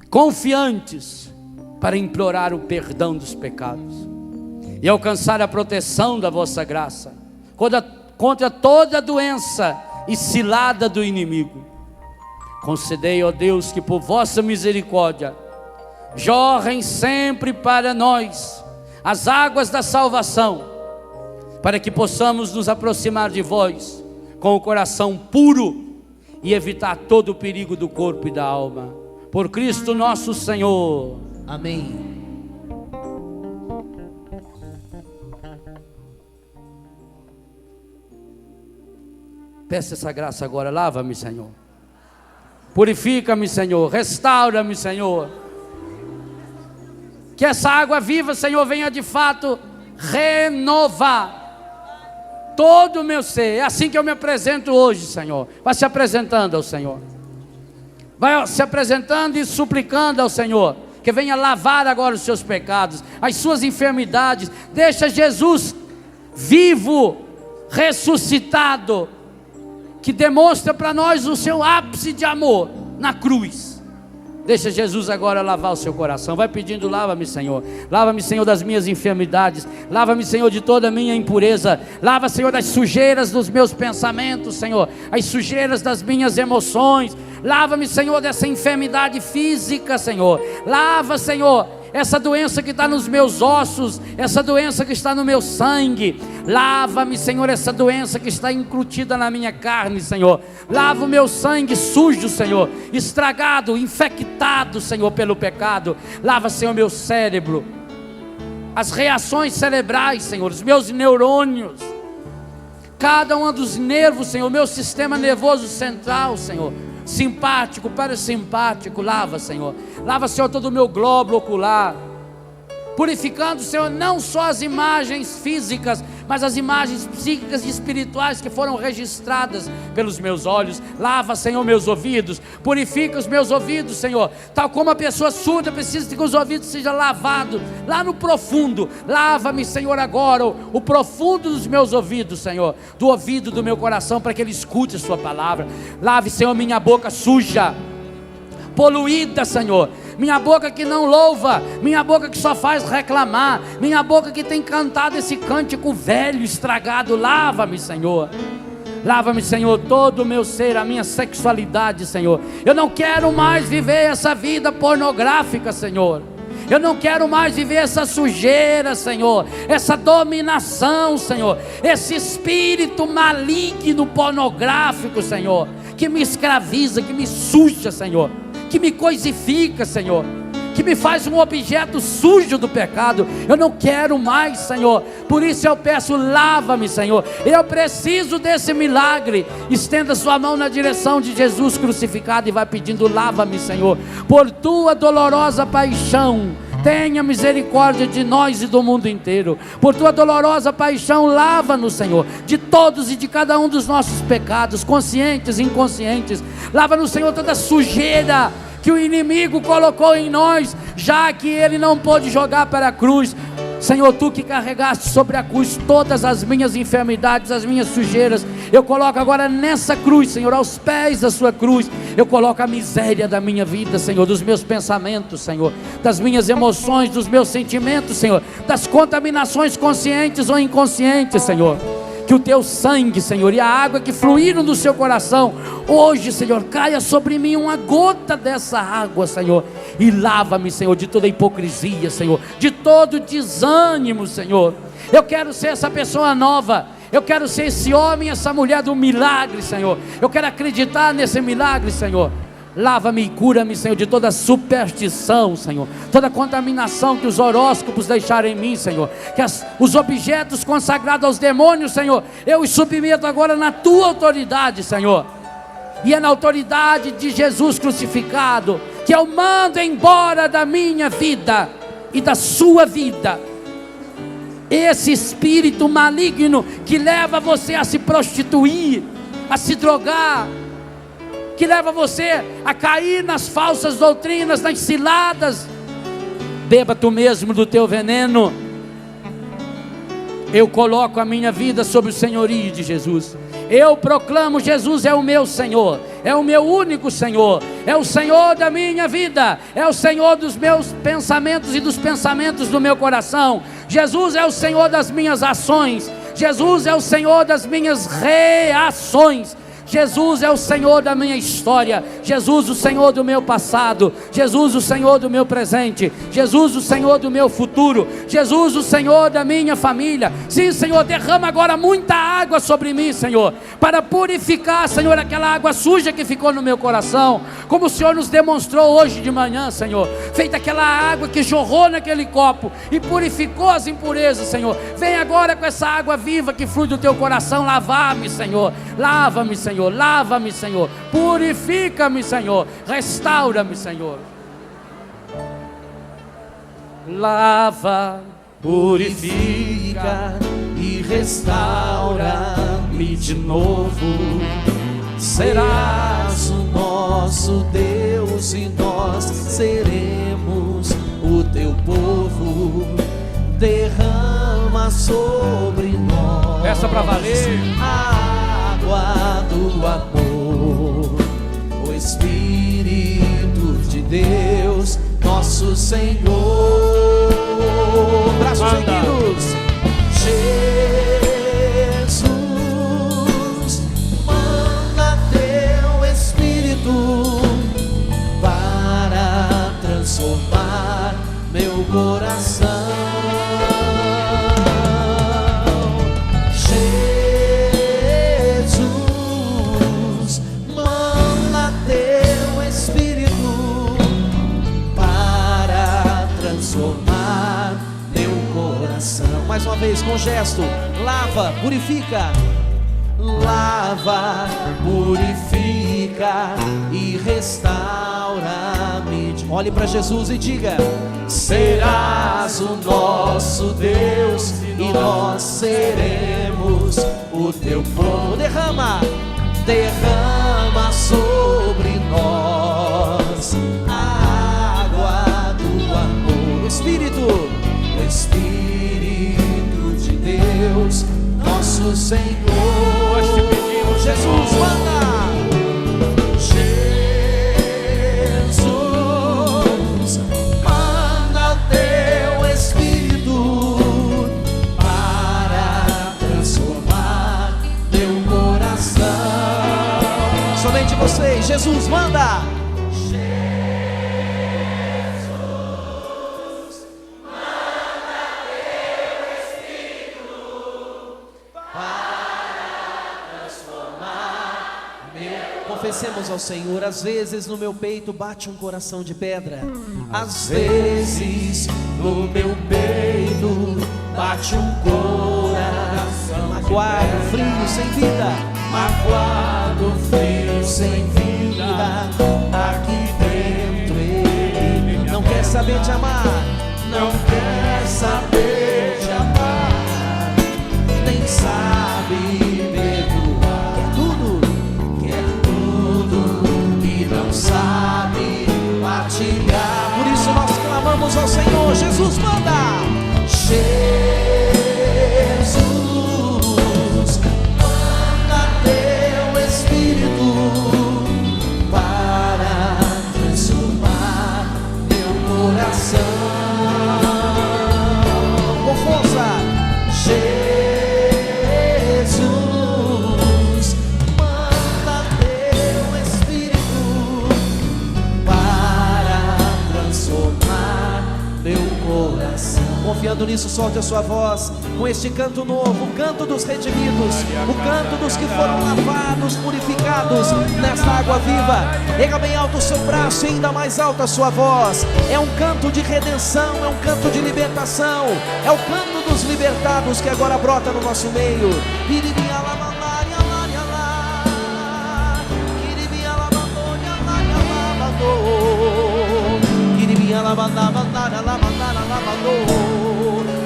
confiantes para implorar o perdão dos pecados e alcançar a proteção da vossa graça contra toda doença e cilada do inimigo. Concedei, ó Deus, que por vossa misericórdia jorrem sempre para nós as águas da salvação, para que possamos nos aproximar de vós com o coração puro e evitar todo o perigo do corpo e da alma. Por Cristo nosso Senhor. Amém. Peça essa graça agora. Lava-me, Senhor. Purifica-me, Senhor. Restaura-me, Senhor. Que essa água viva, Senhor, venha de fato renovar todo o meu ser. É assim que eu me apresento hoje, Senhor. Vai se apresentando ao Senhor. Vai se apresentando e suplicando ao Senhor que venha lavar agora os seus pecados, as suas enfermidades. Deixa Jesus vivo, ressuscitado, que demonstra para nós o seu ápice de amor na cruz. Deixa Jesus agora lavar o seu coração. Vai pedindo: lava-me, Senhor. Lava-me, Senhor, das minhas enfermidades. Lava-me, Senhor, de toda a minha impureza. Lava, Senhor, das sujeiras dos meus pensamentos, Senhor, as sujeiras das minhas emoções. Lava-me, Senhor, dessa enfermidade física, Senhor. Lava, Senhor, essa doença que está nos meus ossos, essa doença que está no meu sangue. Lava-me, Senhor, essa doença que está incrutida na minha carne, Senhor. Lava o meu sangue sujo, Senhor, estragado, infectado, Senhor, pelo pecado. Lava, Senhor, meu cérebro, as reações cerebrais, Senhor, os meus neurônios, cada um dos nervos, Senhor, meu sistema nervoso central, Senhor, simpático, parasimpático. Lava, Senhor. Lava, Senhor, todo o meu glóbulo ocular, purificando, Senhor, não só as imagens físicas, mas as imagens psíquicas e espirituais que foram registradas pelos meus olhos. Lava, Senhor, meus ouvidos, purifica os meus ouvidos, Senhor, tal como a pessoa surda precisa que os ouvidos sejam lavados, lá no profundo. Lava-me, Senhor, agora o profundo dos meus ouvidos, Senhor, do ouvido do meu coração, para que ele escute a sua palavra. Lave, Senhor, minha boca suja, poluída, Senhor, minha boca que não louva, minha boca que só faz reclamar, minha boca que tem cantado esse cântico velho, estragado. Lava-me, Senhor. Lava-me, Senhor, todo o meu ser, a minha sexualidade, Senhor. Eu não quero mais viver essa vida pornográfica, Senhor. Eu não quero mais viver essa sujeira, Senhor, essa dominação, Senhor, esse espírito maligno pornográfico, Senhor, que me escraviza, que me suja, Senhor, que me coisifica, Senhor, que me faz um objeto sujo do pecado. Eu não quero mais, Senhor. Por isso eu peço: lava-me, Senhor. Eu preciso desse milagre. Estenda sua mão na direção de Jesus crucificado e vai pedindo: lava-me, Senhor, por tua dolorosa paixão. Tenha misericórdia de nós e do mundo inteiro. Por tua dolorosa paixão, lava-nos, Senhor, de todos e de cada um dos nossos pecados, conscientes e inconscientes. Lava-nos, Senhor, toda sujeira que o inimigo colocou em nós, já que ele não pôde jogar para a cruz. Senhor, tu que carregaste sobre a cruz todas as minhas enfermidades, as minhas sujeiras, eu coloco agora nessa cruz, Senhor, aos pés da sua cruz, eu coloco a miséria da minha vida, Senhor, dos meus pensamentos, Senhor, das minhas emoções, dos meus sentimentos, Senhor, das contaminações conscientes ou inconscientes, Senhor. Que o teu sangue, Senhor, e a água que fluíram do seu coração hoje, Senhor, caia sobre mim uma gota dessa água, Senhor, e lava-me, Senhor, de toda hipocrisia, Senhor, de todo desânimo, Senhor. Eu quero ser essa pessoa nova. Eu quero ser esse homem, essa mulher do milagre, Senhor. Eu quero acreditar nesse milagre, Senhor. Lava-me e cura-me, Senhor, de toda superstição, Senhor, toda contaminação que os horóscopos deixaram em mim, Senhor, que os objetos consagrados aos demônios, Senhor, eu os submeto agora na tua autoridade, Senhor, e é na autoridade de Jesus crucificado que eu mando embora da minha vida e da sua vida esse espírito maligno que leva você a se prostituir, a se drogar, que leva você a cair nas falsas doutrinas, nas ciladas. Beba tu mesmo do teu veneno. Eu coloco a minha vida sob o senhorio de Jesus. Eu proclamo: Jesus é o meu Senhor, é o meu único Senhor, é o Senhor da minha vida, é o Senhor dos meus pensamentos e dos pensamentos do meu coração. Jesus é o Senhor das minhas ações, Jesus é o Senhor das minhas reações. Jesus é o Senhor da minha história, Jesus o Senhor do meu passado, Jesus o Senhor do meu presente, Jesus o Senhor do meu futuro, Jesus o Senhor da minha família. Sim, Senhor, derrama agora muita água sobre mim, Senhor, para purificar, Senhor, aquela água suja que ficou no meu coração, como o Senhor nos demonstrou hoje de manhã, Senhor, feita aquela água que jorrou naquele copo e purificou as impurezas, Senhor. Vem agora com essa água viva que flui do teu coração lavar-me, Senhor, lava-me, Senhor. Lava-me, Senhor, purifica-me, Senhor, restaura-me, Senhor. Lava, purifica e restaura-me de novo. Serás o nosso Deus e nós seremos o teu povo. Derrama sobre nós peça para valer a água do amor, o Espírito de Deus, nosso Senhor. Braços erguidos. Jesus, manda teu Espírito para transformar meu coração. Mais uma vez com gesto. Lava, purifica. Lava, purifica e restaura-me. Olhe para Jesus e diga: serás o nosso Deus e nós seremos o teu povo. Derrama, derrama sobre nós a água do amor, o Espírito, o Espírito de Deus, nosso Senhor. Nós te pedimos, Jesus, manda. Jesus, manda teu Espírito para transformar teu coração. Somente você, Jesus, manda. Confessemos ao Senhor: às vezes no meu peito bate um coração de pedra. Às vezes no meu peito bate um coração magoado, frio, sem vida. Magoado, frio, sem vida. Aqui dentro ele não quer saber de amar, não quer saber de amar, nem sabe não sabe partilhar. Por isso nós clamamos ao Senhor: Jesus, manda. Jesus, manda teu Espírito para transformar meu coração. Com força. Jesus, manda teu Espírito para transformar meu coração. Confiando nisso, solte a sua voz com este canto novo, o canto dos redimidos, o canto dos que foram lavados, purificados nesta água viva. Erga bem alto o seu braço e ainda mais alto a sua voz. É um canto de redenção, é um canto de libertação, é o canto dos libertados que agora brota no nosso meio.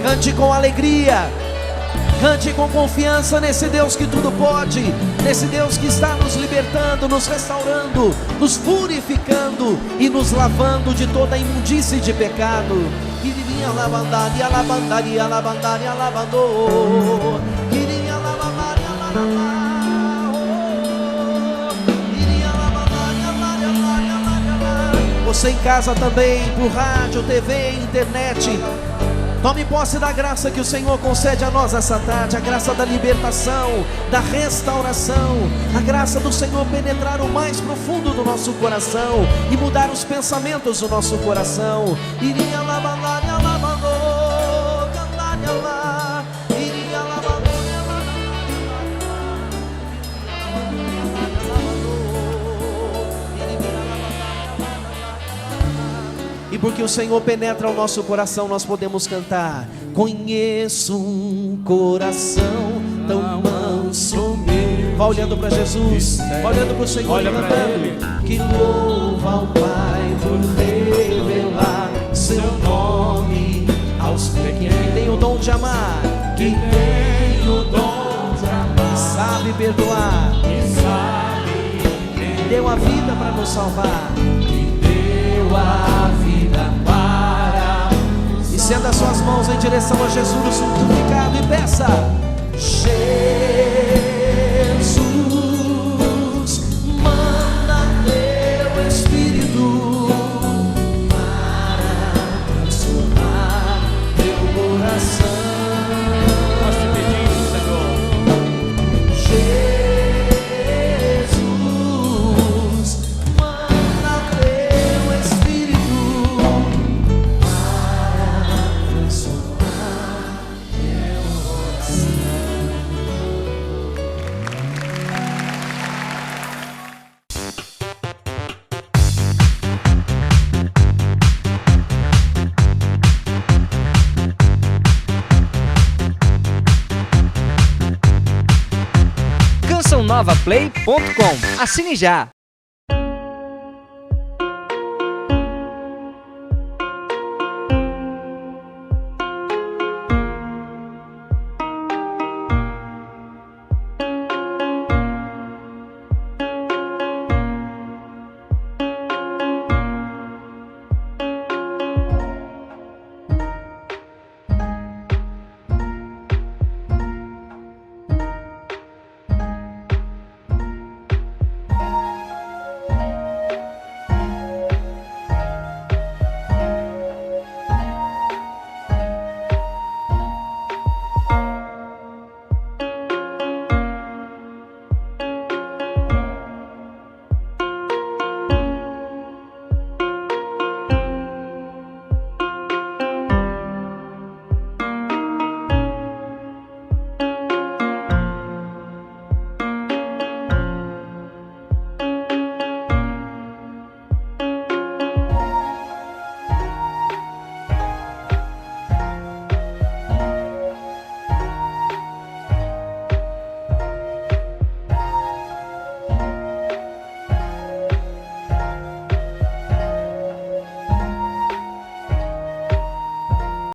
Cante com alegria, cante com confiança nesse Deus que tudo pode, nesse Deus que está nos libertando, nos restaurando, nos purificando e nos lavando de toda a imundície de pecado. Você em casa também, por rádio, TV, internet, tome posse da graça que o Senhor concede a nós essa tarde, a graça da libertação, da restauração, a graça do Senhor penetrar o mais profundo do nosso coração e mudar os pensamentos do nosso coração. E porque o Senhor penetra o nosso coração, nós podemos cantar: conheço um coração tão manso. Vá olhando para Jesus, vá olhando para o Senhor, cantando: que louva ao Pai por revelar seu nome aos pequenos. Que tem o dom de amar, que tem o dom de amar, sabe perdoar, que deu a vida para nos salvar, a vida para. Estenda suas mãos em direção a Jesus o santificado e peça: Jesus, manda teu Espírito para transformar teu coração. Nós te pedimos, Senhor. CançãoNovaPlay.com. Assine já!